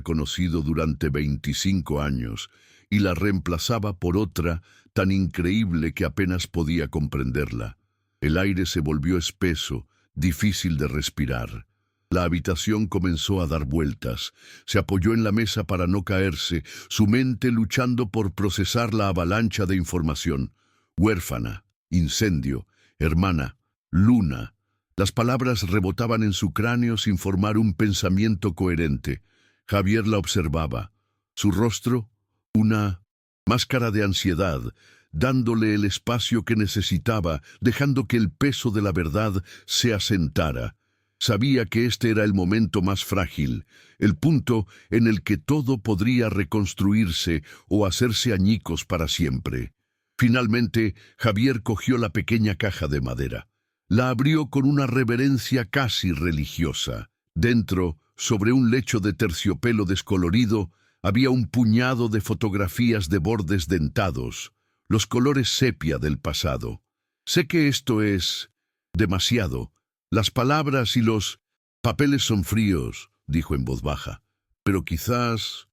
conocido durante 25 años y la reemplazaba por otra tan increíble que apenas podía comprenderla. El aire se volvió espeso, difícil de respirar. La habitación comenzó a dar vueltas. Se apoyó en la mesa para no caerse, su mente luchando por procesar la avalancha de información. Huérfana, incendio, hermana, luna. Las palabras rebotaban en su cráneo sin formar un pensamiento coherente. Javier la observaba. Su rostro, una máscara de ansiedad, dándole el espacio que necesitaba, dejando que el peso de la verdad se asentara. Sabía que este era el momento más frágil, el punto en el que todo podría reconstruirse o hacerse añicos para siempre. Finalmente, Javier cogió la pequeña caja de madera. La abrió con una reverencia casi religiosa. Dentro, sobre un lecho de terciopelo descolorido, había un puñado de fotografías de bordes dentados, los colores sepia del pasado. Sé que esto es demasiado. Las palabras y los papeles son fríos, dijo en voz baja, pero quizás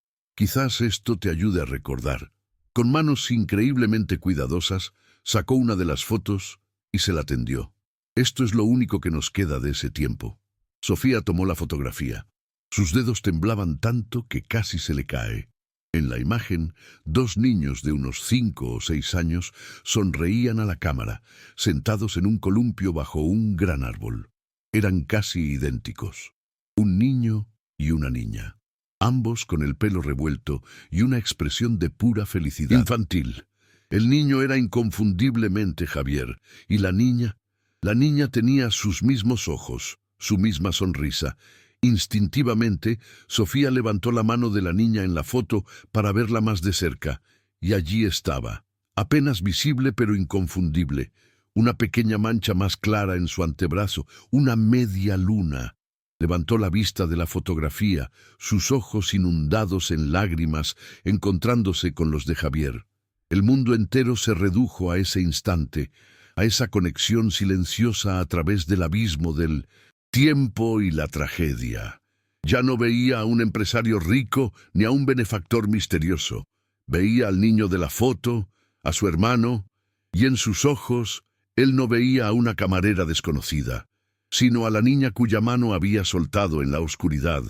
esto te ayude a recordar. Con manos increíblemente cuidadosas, sacó una de las fotos y se la tendió. Esto es lo único que nos queda de ese tiempo. Sofía tomó la fotografía. Sus dedos temblaban tanto que casi se le cae. En la imagen, 2 niños de unos 5 o 6 años sonreían a la cámara, sentados en un columpio bajo un gran árbol. Eran casi idénticos. Un niño y una niña. Ambos con el pelo revuelto y una expresión de pura felicidad infantil. El niño era inconfundiblemente Javier, y la niña tenía sus mismos ojos, su misma sonrisa. Instintivamente, Sofía levantó la mano de la niña en la foto para verla más de cerca, y allí estaba, apenas visible pero inconfundible, una pequeña mancha más clara en su antebrazo, una media luna. Levantó la vista de la fotografía, sus ojos inundados en lágrimas, encontrándose con los de Javier. El mundo entero se redujo a ese instante, a esa conexión silenciosa a través del abismo del tiempo y la tragedia. Ya no veía a un empresario rico ni a un benefactor misterioso. Veía al niño de la foto, a su hermano, y en sus ojos él no veía a una camarera desconocida, sino a la niña cuya mano había soltado en la oscuridad,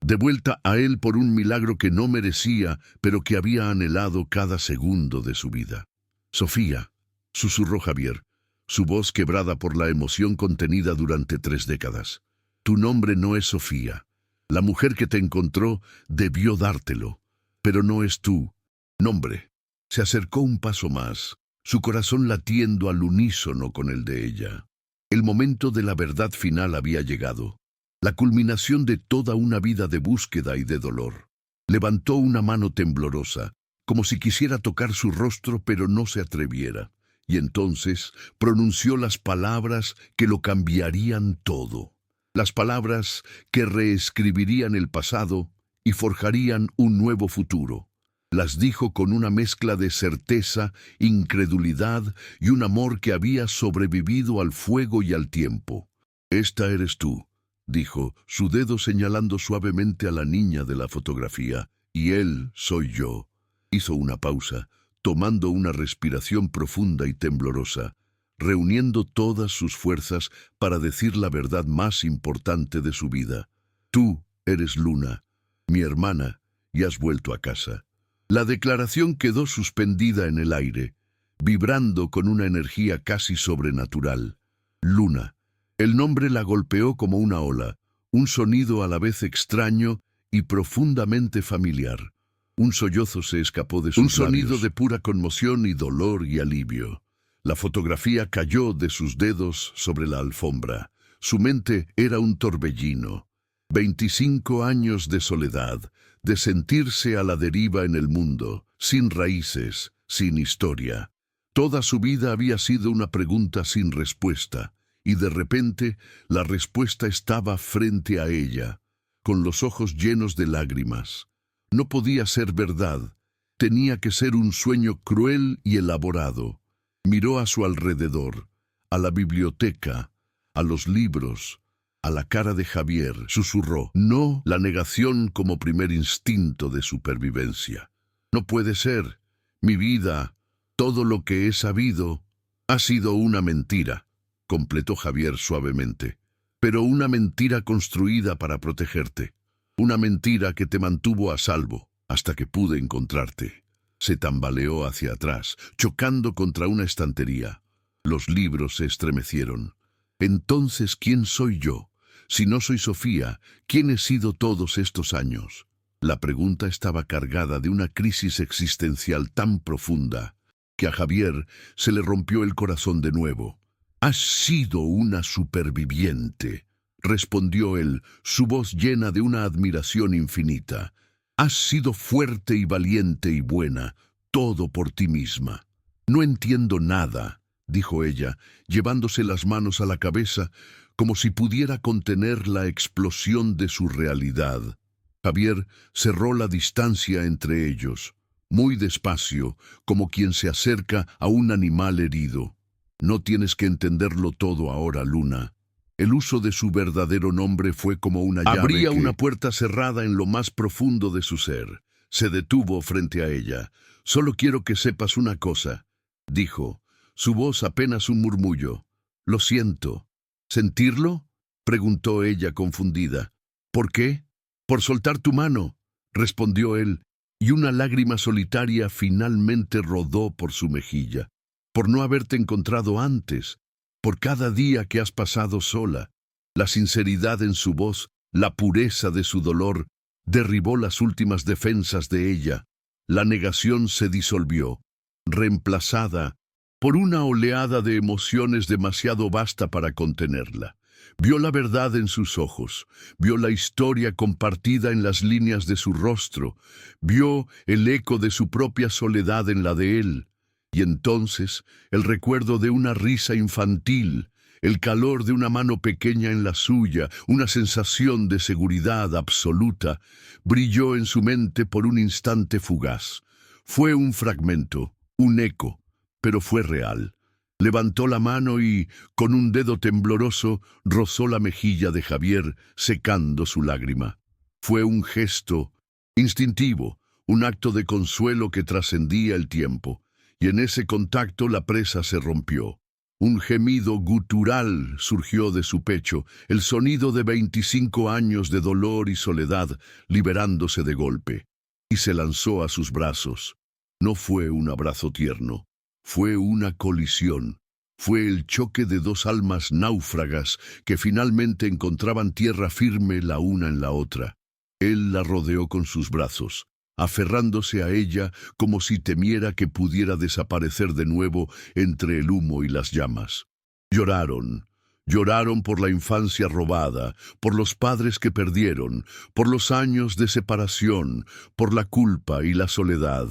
de vuelta a él por un milagro que no merecía, pero que había anhelado cada segundo de su vida. «Sofía», susurró Javier, su voz quebrada por la emoción contenida durante 3 décadas. «Tu nombre no es Sofía. La mujer que te encontró debió dártelo, pero no es tu nombre». Se acercó un paso más, su corazón latiendo al unísono con el de ella. El momento de la verdad final había llegado, la culminación de toda una vida de búsqueda y de dolor. Levantó una mano temblorosa, como si quisiera tocar su rostro pero no se atreviera. Y entonces pronunció las palabras que lo cambiarían todo. Las palabras que reescribirían el pasado y forjarían un nuevo futuro. Las dijo con una mezcla de certeza, incredulidad y un amor que había sobrevivido al fuego y al tiempo. «Esta eres tú», dijo, su dedo señalando suavemente a la niña de la fotografía. «Y él soy yo». Hizo una pausa, tomando una respiración profunda y temblorosa, reuniendo todas sus fuerzas para decir la verdad más importante de su vida. «Tú eres Luna, mi hermana, y has vuelto a casa». La declaración quedó suspendida en el aire, vibrando con una energía casi sobrenatural. Luna, El nombre la golpeó como una ola, un sonido a la vez extraño y profundamente familiar. Un sollozo se escapó de sus labios. Un sonido de pura conmoción y dolor y alivio. La fotografía cayó de sus dedos sobre la alfombra. Su mente era un torbellino. 25 años de soledad, de sentirse a la deriva en el mundo, sin raíces, sin historia. Toda su vida había sido una pregunta sin respuesta, y de repente la respuesta estaba frente a ella, con los ojos llenos de lágrimas. No podía ser verdad, tenía que ser un sueño cruel y elaborado. Miró a su alrededor, a la biblioteca, a los libros, a la cara de Javier, susurró. No, la negación como primer instinto de supervivencia. No puede ser. Mi vida, todo lo que he sabido, ha sido una mentira, completó Javier suavemente. Pero una mentira construida para protegerte. Una mentira que te mantuvo a salvo hasta que pude encontrarte. Se tambaleó hacia atrás, chocando contra una estantería. Los libros se estremecieron. Entonces, ¿quién soy yo? Si no soy Sofía, ¿quién he sido todos estos años? La pregunta estaba cargada de una crisis existencial tan profunda que a Javier se le rompió el corazón de nuevo. «Has sido una superviviente», respondió él, su voz llena de una admiración infinita. «Has sido fuerte y valiente y buena, todo por ti misma». «No entiendo nada», dijo ella, llevándose las manos a la cabeza, como si pudiera contener la explosión de su realidad. Javier cerró la distancia entre ellos, muy despacio, como quien se acerca a un animal herido. «No tienes que entenderlo todo ahora, Luna». El uso de su verdadero nombre fue como una llave. Abría una puerta cerrada en lo más profundo de su ser. Se detuvo frente a ella. «Solo quiero que sepas una cosa», dijo, su voz apenas un murmullo. «Lo siento». «¿Sentirlo?», preguntó ella confundida. «¿Por qué?». «Por soltar tu mano», respondió él, y una lágrima solitaria finalmente rodó por su mejilla. «Por no haberte encontrado antes, por cada día que has pasado sola». La sinceridad en su voz, la pureza de su dolor, derribó las últimas defensas de ella. La negación se disolvió, reemplazada por una oleada de emociones demasiado vasta para contenerla. Vio la verdad en sus ojos, vio la historia compartida en las líneas de su rostro, vio el eco de su propia soledad en la de él. Y entonces el recuerdo de una risa infantil, el calor de una mano pequeña en la suya, una sensación de seguridad absoluta, brilló en su mente por un instante fugaz. Fue un fragmento, un eco, pero fue real. Levantó la mano y, con un dedo tembloroso, rozó la mejilla de Javier, secando su lágrima. Fue un gesto instintivo, un acto de consuelo que trascendía el tiempo. Y en ese contacto la presa se rompió. Un gemido gutural surgió de su pecho, el sonido de 25 años de dolor y soledad liberándose de golpe, y se lanzó a sus brazos. No fue un abrazo tierno, fue una colisión. Fue el choque de dos almas náufragas que finalmente encontraban tierra firme la una en la otra. Él la rodeó con sus brazos, aferrándose a ella como si temiera que pudiera desaparecer de nuevo entre el humo y las llamas. Lloraron. Lloraron por la infancia robada, por los padres que perdieron, por los años de separación, por la culpa y la soledad.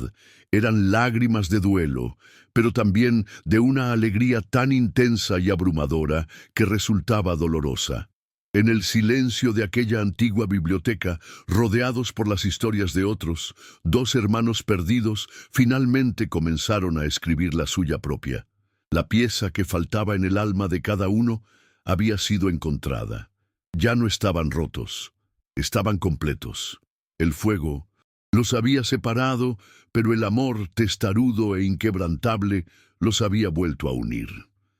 Eran lágrimas de duelo, pero también de una alegría tan intensa y abrumadora que resultaba dolorosa. En el silencio de aquella antigua biblioteca, rodeados por las historias de otros, dos hermanos perdidos finalmente comenzaron a escribir la suya propia. La pieza que faltaba en el alma de cada uno había sido encontrada. Ya no estaban rotos, estaban completos. El fuego los había separado, pero el amor testarudo e inquebrantable los había vuelto a unir.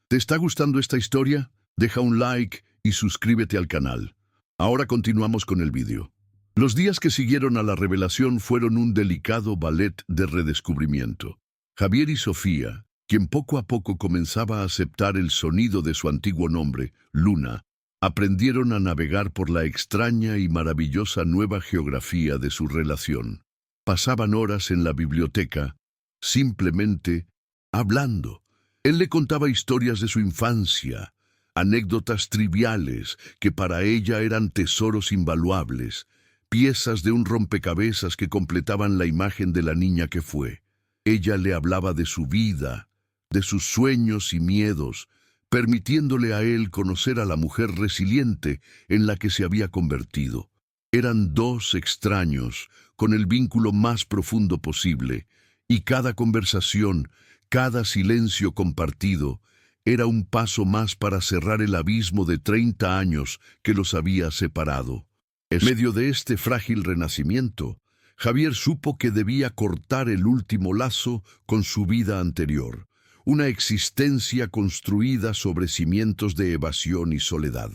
¿Te está gustando esta historia? Deja un like y suscríbete al canal. Ahora continuamos con el vídeo. Los días que siguieron a la revelación fueron un delicado ballet de redescubrimiento. Javier y Sofía, quien poco a poco comenzaba a aceptar el sonido de su antiguo nombre, Luna, aprendieron a navegar por la extraña y maravillosa nueva geografía de su relación. Pasaban horas en la biblioteca, simplemente hablando. Él le contaba historias de su infancia, anécdotas triviales que para ella eran tesoros invaluables, piezas de un rompecabezas que completaban la imagen de la niña que fue. Ella le hablaba de su vida, de sus sueños y miedos, permitiéndole a él conocer a la mujer resiliente en la que se había convertido. Eran dos extraños, con el vínculo más profundo posible, y cada conversación, cada silencio compartido, era un paso más para cerrar el abismo de 30 años que los había separado. En medio de este frágil renacimiento, Javier supo que debía cortar el último lazo con su vida anterior, una existencia construida sobre cimientos de evasión y soledad.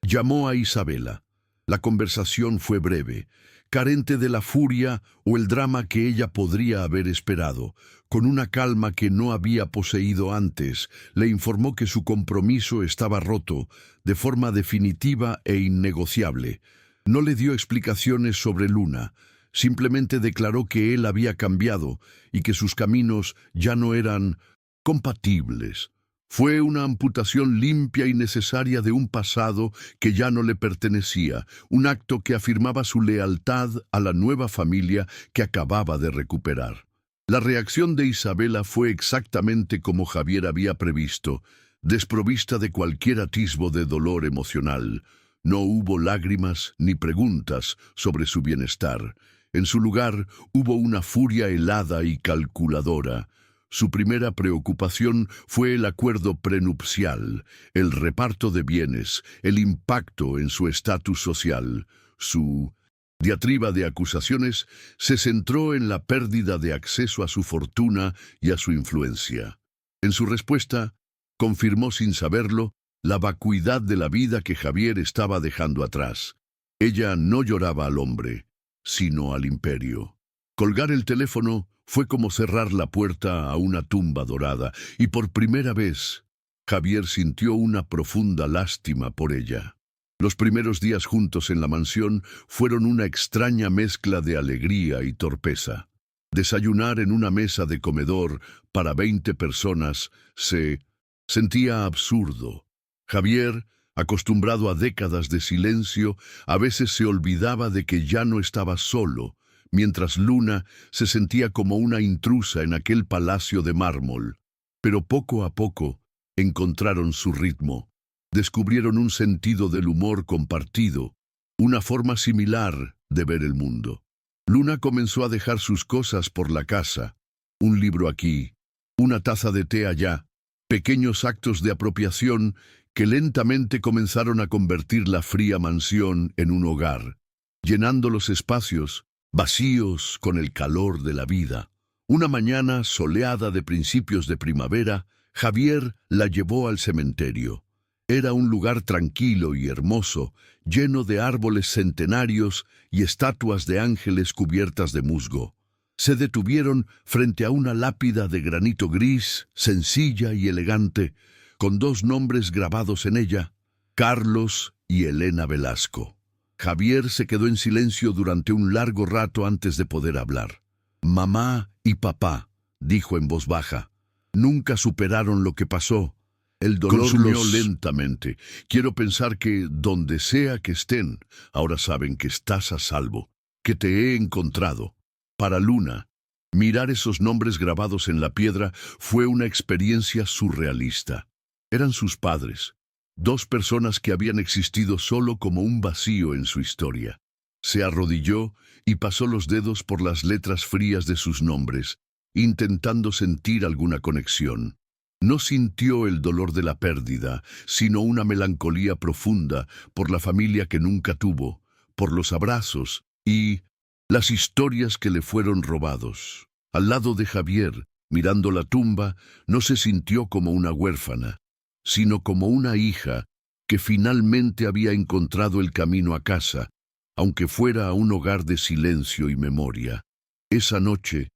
Llamó a Isabela. La conversación fue breve, carente de la furia o el drama que ella podría haber esperado. Con una calma que no había poseído antes, le informó que su compromiso estaba roto, de forma definitiva e innegociable. No le dio explicaciones sobre Luna, simplemente declaró que él había cambiado y que sus caminos ya no eran compatibles. Fue una amputación limpia y necesaria de un pasado que ya no le pertenecía, un acto que afirmaba su lealtad a la nueva familia que acababa de recuperar. La reacción de Isabela fue exactamente como Javier había previsto, desprovista de cualquier atisbo de dolor emocional. No hubo lágrimas ni preguntas sobre su bienestar. En su lugar hubo una furia helada y calculadora. Su primera preocupación fue el acuerdo prenupcial, el reparto de bienes, el impacto en su estatus social. Su diatriba de acusaciones se centró en la pérdida de acceso a su fortuna y a su influencia. En su respuesta, confirmó sin saberlo la vacuidad de la vida que Javier estaba dejando atrás. Ella no lloraba al hombre, sino al imperio. Colgar el teléfono fue como cerrar la puerta a una tumba dorada, y por primera vez, Javier sintió una profunda lástima por ella. Los primeros días juntos en la mansión fueron una extraña mezcla de alegría y torpeza. Desayunar en una mesa de comedor para 20 personas se sentía absurdo. Javier, acostumbrado a décadas de silencio, a veces se olvidaba de que ya no estaba solo, mientras Luna se sentía como una intrusa en aquel palacio de mármol. Pero poco a poco encontraron su ritmo, descubrieron un sentido del humor compartido, una forma similar de ver el mundo. Luna comenzó a dejar sus cosas por la casa, un libro aquí, una taza de té allá, pequeños actos de apropiación que lentamente comenzaron a convertir la fría mansión en un hogar, llenando los espacios vacíos con el calor de la vida. Una mañana soleada de principios de primavera, Javier la llevó al cementerio. Era un lugar tranquilo y hermoso, lleno de árboles centenarios y estatuas de ángeles cubiertas de musgo. Se detuvieron frente a una lápida de granito gris, sencilla y elegante, con dos nombres grabados en ella, Carlos y Elena Velasco. Javier se quedó en silencio durante un largo rato antes de poder hablar. «Mamá y papá», dijo en voz baja, «nunca superaron lo que pasó. El dolor consumió lentamente. Quiero pensar que, donde sea que estén, ahora saben que estás a salvo, que te he encontrado». Para Luna, mirar esos nombres grabados en la piedra fue una experiencia surrealista. Eran sus padres. Dos personas que habían existido solo como un vacío en su historia. Se arrodilló y pasó los dedos por las letras frías de sus nombres, intentando sentir alguna conexión. No sintió el dolor de la pérdida, sino una melancolía profunda por la familia que nunca tuvo, por los abrazos y las historias que le fueron robados. Al lado de Javier, mirando la tumba, no se sintió como una huérfana, sino como una hija que finalmente había encontrado el camino a casa, aunque fuera a un hogar de silencio y memoria. Esa noche,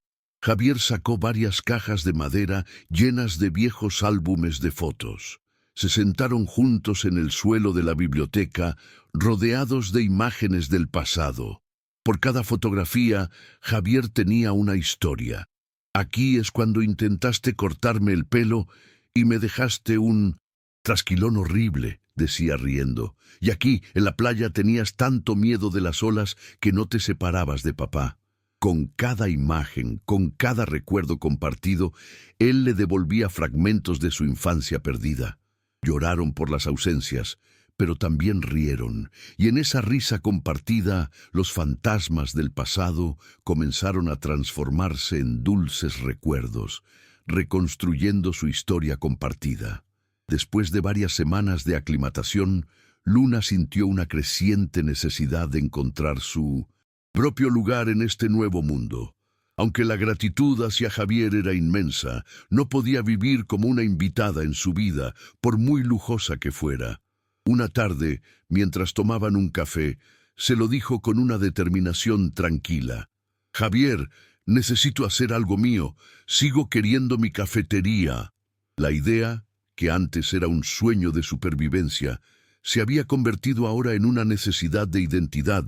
Javier sacó varias cajas de madera llenas de viejos álbumes de fotos. Se sentaron juntos en el suelo de la biblioteca, rodeados de imágenes del pasado. Por cada fotografía, Javier tenía una historia. Aquí es cuando intentaste cortarme el pelo y me dejaste un trasquilón horrible, decía riendo. Y aquí, en la playa, tenías tanto miedo de las olas que no te separabas de papá. Con cada imagen, con cada recuerdo compartido, él le devolvía fragmentos de su infancia perdida. Lloraron por las ausencias, pero también rieron, y en esa risa compartida, los fantasmas del pasado comenzaron a transformarse en dulces recuerdos, reconstruyendo su historia compartida. Después de varias semanas de aclimatación, Luna sintió una creciente necesidad de encontrar su propio lugar en este nuevo mundo. Aunque la gratitud hacia Javier era inmensa, no podía vivir como una invitada en su vida, por muy lujosa que fuera. Una tarde, mientras tomaban un café, se lo dijo con una determinación tranquila. «Javier, necesito hacer algo mío. Sigo queriendo mi cafetería». La idea, que antes era un sueño de supervivencia, se había convertido ahora en una necesidad de identidad,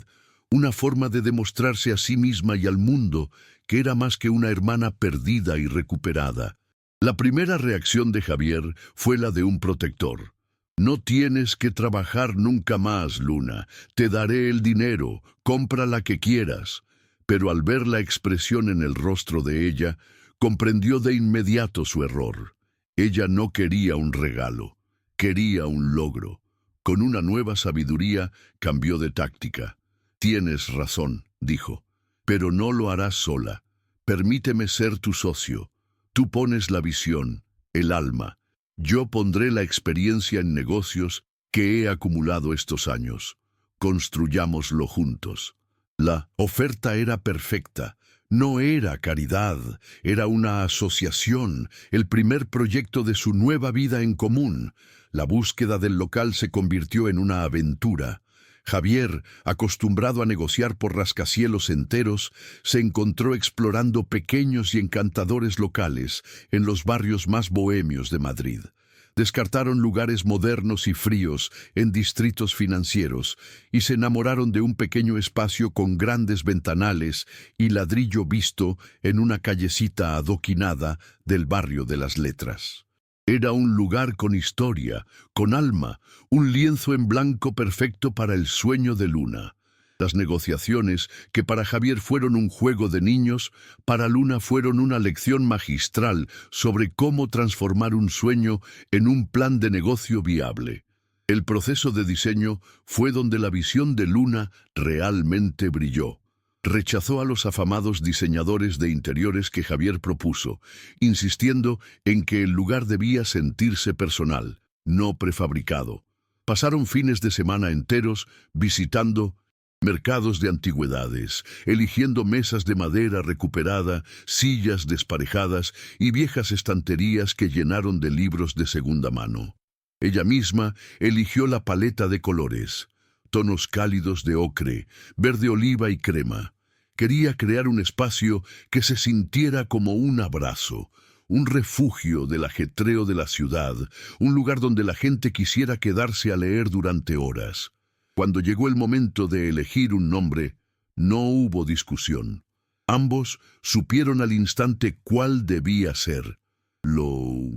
una forma de demostrarse a sí misma y al mundo que era más que una hermana perdida y recuperada. La primera reacción de Javier fue la de un protector. «No tienes que trabajar nunca más, Luna. Te daré el dinero, compra la que quieras». Pero al ver la expresión en el rostro de ella, comprendió de inmediato su error. Ella no quería un regalo, quería un logro. Con una nueva sabiduría, cambió de táctica. «Tienes razón», dijo, «pero no lo harás sola. Permíteme ser tu socio. Tú pones la visión, el alma. Yo pondré la experiencia en negocios que he acumulado estos años. Construyámoslo juntos». La oferta era perfecta. No era caridad, era una asociación, el primer proyecto de su nueva vida en común. La búsqueda del local se convirtió en una aventura. Javier, acostumbrado a negociar por rascacielos enteros, se encontró explorando pequeños y encantadores locales en los barrios más bohemios de Madrid. Descartaron lugares modernos y fríos en distritos financieros y se enamoraron de un pequeño espacio con grandes ventanales y ladrillo visto en una callecita adoquinada del barrio de las Letras. Era un lugar con historia, con alma, un lienzo en blanco perfecto para el sueño de Luna. Las negociaciones, que para Javier fueron un juego de niños, para Luna fueron una lección magistral sobre cómo transformar un sueño en un plan de negocio viable. El proceso de diseño fue donde la visión de Luna realmente brilló. Rechazó a los afamados diseñadores de interiores que Javier propuso, insistiendo en que el lugar debía sentirse personal, no prefabricado. Pasaron fines de semana enteros visitando mercados de antigüedades, eligiendo mesas de madera recuperada, sillas desparejadas y viejas estanterías que llenaron de libros de segunda mano. Ella misma eligió la paleta de colores, tonos cálidos de ocre, verde oliva y crema. Quería crear un espacio que se sintiera como un abrazo, un refugio del ajetreo de la ciudad, un lugar donde la gente quisiera quedarse a leer durante horas. Cuando llegó el momento de elegir un nombre, no hubo discusión. Ambos supieron al instante cuál debía ser. Lo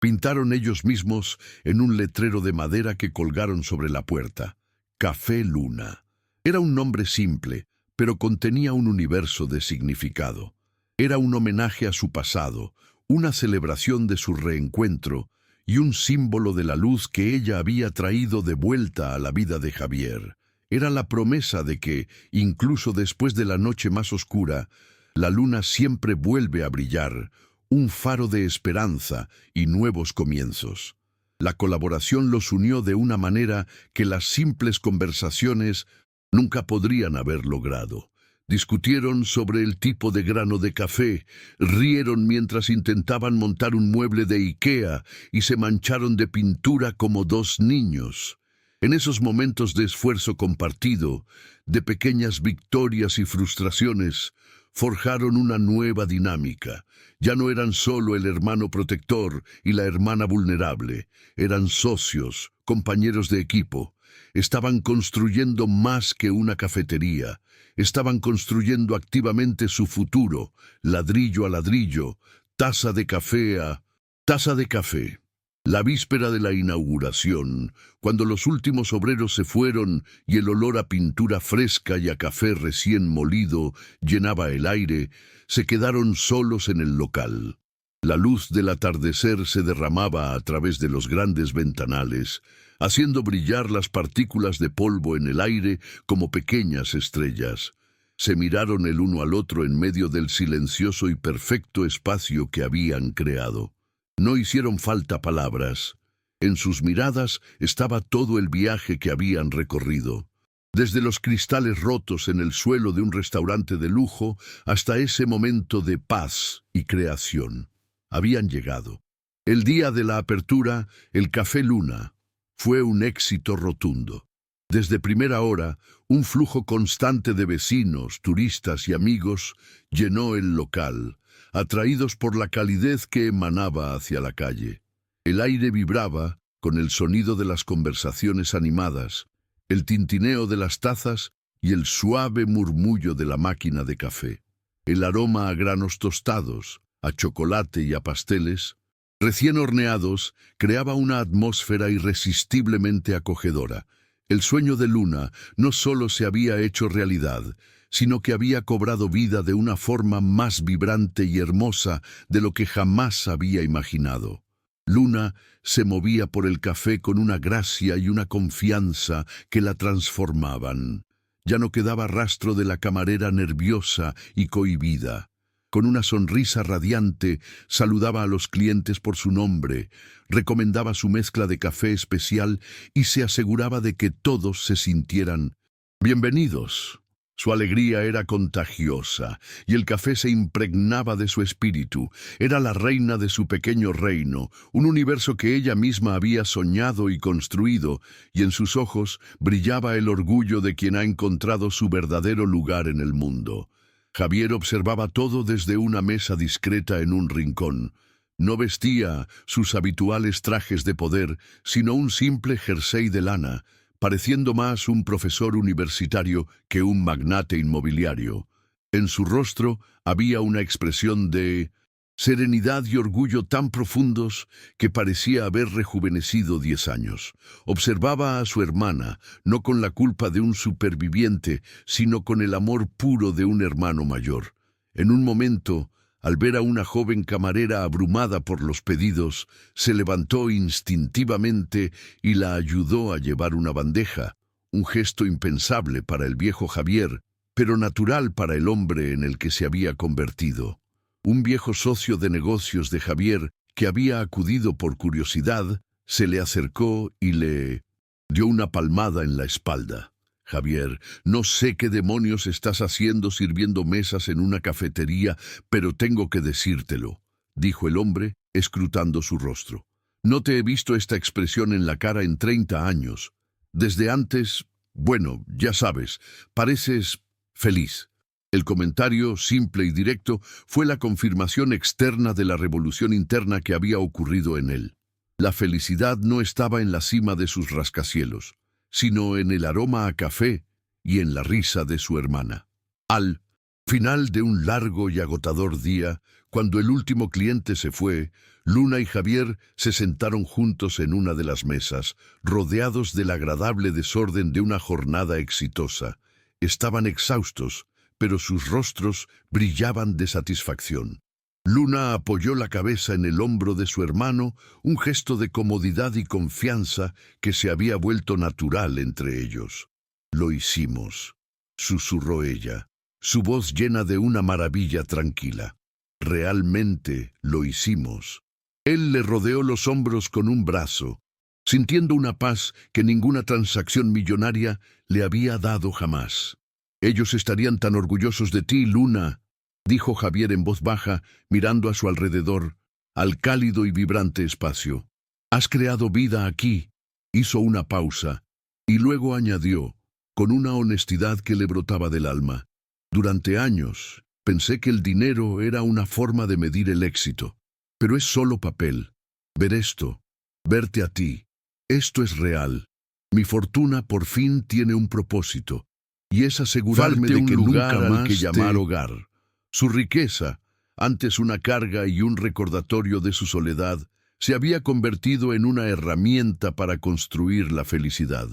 pintaron ellos mismos en un letrero de madera que colgaron sobre la puerta. Café Luna. Era un nombre simple, pero contenía un universo de significado. Era un homenaje a su pasado, una celebración de su reencuentro, y un símbolo de la luz que ella había traído de vuelta a la vida de Javier. Era la promesa de que, incluso después de la noche más oscura, la luna siempre vuelve a brillar, un faro de esperanza y nuevos comienzos. La colaboración los unió de una manera que las simples conversaciones nunca podrían haber logrado. Discutieron sobre el tipo de grano de café, rieron mientras intentaban montar un mueble de IKEA y se mancharon de pintura como dos niños. En esos momentos de esfuerzo compartido, de pequeñas victorias y frustraciones, forjaron una nueva dinámica. Ya no eran solo el hermano protector y la hermana vulnerable, eran socios, compañeros de equipo. Estaban construyendo más que una cafetería, estaban construyendo activamente su futuro, ladrillo a ladrillo, taza de café a taza de café. La víspera de la inauguración, cuando los últimos obreros se fueron y el olor a pintura fresca y a café recién molido llenaba el aire, se quedaron solos en el local. La luz del atardecer se derramaba a través de los grandes ventanales, haciendo brillar las partículas de polvo en el aire como pequeñas estrellas. Se miraron el uno al otro en medio del silencioso y perfecto espacio que habían creado. No hicieron falta palabras. En sus miradas estaba todo el viaje que habían recorrido. Desde los cristales rotos en el suelo de un restaurante de lujo hasta ese momento de paz y creación. Habían llegado. El día de la apertura, el Café Luna fue un éxito rotundo. Desde primera hora, un flujo constante de vecinos, turistas y amigos llenó el local, atraídos por la calidez que emanaba hacia la calle. El aire vibraba con el sonido de las conversaciones animadas, el tintineo de las tazas y el suave murmullo de la máquina de café. El aroma a granos tostados, a chocolate y a pasteles, recién horneados, creaba una atmósfera irresistiblemente acogedora. El sueño de Luna no solo se había hecho realidad, sino que había cobrado vida de una forma más vibrante y hermosa de lo que jamás había imaginado. Luna se movía por el café con una gracia y una confianza que la transformaban. Ya no quedaba rastro de la camarera nerviosa y cohibida. Con una sonrisa radiante, saludaba a los clientes por su nombre, recomendaba su mezcla de café especial y se aseguraba de que todos se sintieran bienvenidos. Su alegría era contagiosa y el café se impregnaba de su espíritu. Era la reina de su pequeño reino, un universo que ella misma había soñado y construido, y en sus ojos brillaba el orgullo de quien ha encontrado su verdadero lugar en el mundo. Javier observaba todo desde una mesa discreta en un rincón. No vestía sus habituales trajes de poder, sino un simple jersey de lana, pareciendo más un profesor universitario que un magnate inmobiliario. En su rostro había una expresión de serenidad y orgullo tan profundos que parecía haber rejuvenecido 10 años. Observaba a su hermana, no con la culpa de un superviviente, sino con el amor puro de un hermano mayor. En un momento, al ver a una joven camarera abrumada por los pedidos, se levantó instintivamente y la ayudó a llevar una bandeja, un gesto impensable para el viejo Javier, pero natural para el hombre en el que se había convertido. Un viejo socio de negocios de Javier, que había acudido por curiosidad, se le acercó y le dio una palmada en la espalda. Javier, no sé qué demonios estás haciendo sirviendo mesas en una cafetería, pero tengo que decírtelo, dijo el hombre, escrutando su rostro. No te he visto esta expresión en la cara en 30 años. Desde antes, bueno, ya sabes, pareces feliz. El comentario, simple y directo, fue la confirmación externa de la revolución interna que había ocurrido en él. La felicidad no estaba en la cima de sus rascacielos, sino en el aroma a café y en la risa de su hermana. Al final de un largo y agotador día, cuando el último cliente se fue, Luna y Javier se sentaron juntos en una de las mesas, rodeados del agradable desorden de una jornada exitosa. Estaban exhaustos, pero sus rostros brillaban de satisfacción. Luna apoyó la cabeza en el hombro de su hermano, un gesto de comodidad y confianza que se había vuelto natural entre ellos. «Lo hicimos», susurró ella, su voz llena de una maravilla tranquila. «Realmente lo hicimos». Él le rodeó los hombros con un brazo, sintiendo una paz que ninguna transacción millonaria le había dado jamás. «Ellos estarían tan orgullosos de ti, Luna», dijo Javier en voz baja, mirando a su alrededor, al cálido y vibrante espacio. «Has creado vida aquí». Hizo una pausa, y luego añadió, con una honestidad que le brotaba del alma. «Durante años, Pensé que el dinero era una forma de medir el éxito, pero es solo papel. Ver esto, verte a ti, esto es real. Mi fortuna por fin tiene un propósito, y es asegurarme de que nunca más que llamar hogar. Su riqueza, antes una carga y un recordatorio de su soledad, se había convertido en una herramienta para construir la felicidad.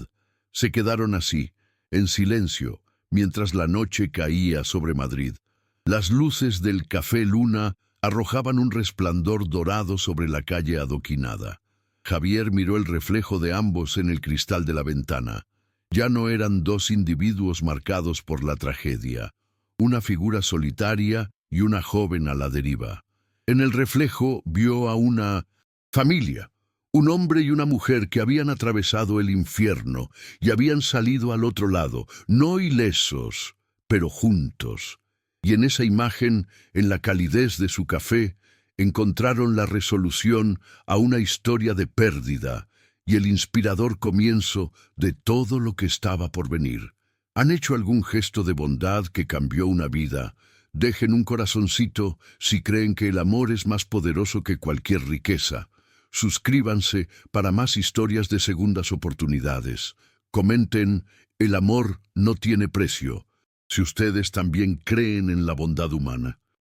Se quedaron así, en silencio, mientras la noche caía sobre Madrid. Las luces del Café Luna arrojaban un resplandor dorado sobre la calle adoquinada. Javier miró el reflejo de ambos en el cristal de la ventana. Ya no eran dos individuos marcados por la tragedia, una figura solitaria y una joven a la deriva. En el reflejo vio a una familia, un hombre y una mujer que habían atravesado el infierno y habían salido al otro lado, no ilesos, pero juntos. Y en esa imagen, en la calidez de su café, encontraron la resolución a una historia de pérdida y el inspirador comienzo de todo lo que estaba por venir. ¿Han hecho algún gesto de bondad que cambió una vida? Dejen un corazoncito si creen que el amor es más poderoso que cualquier riqueza. Suscríbanse para más historias de segundas oportunidades. Comenten, el amor no tiene precio. Si ustedes también creen en la bondad humana.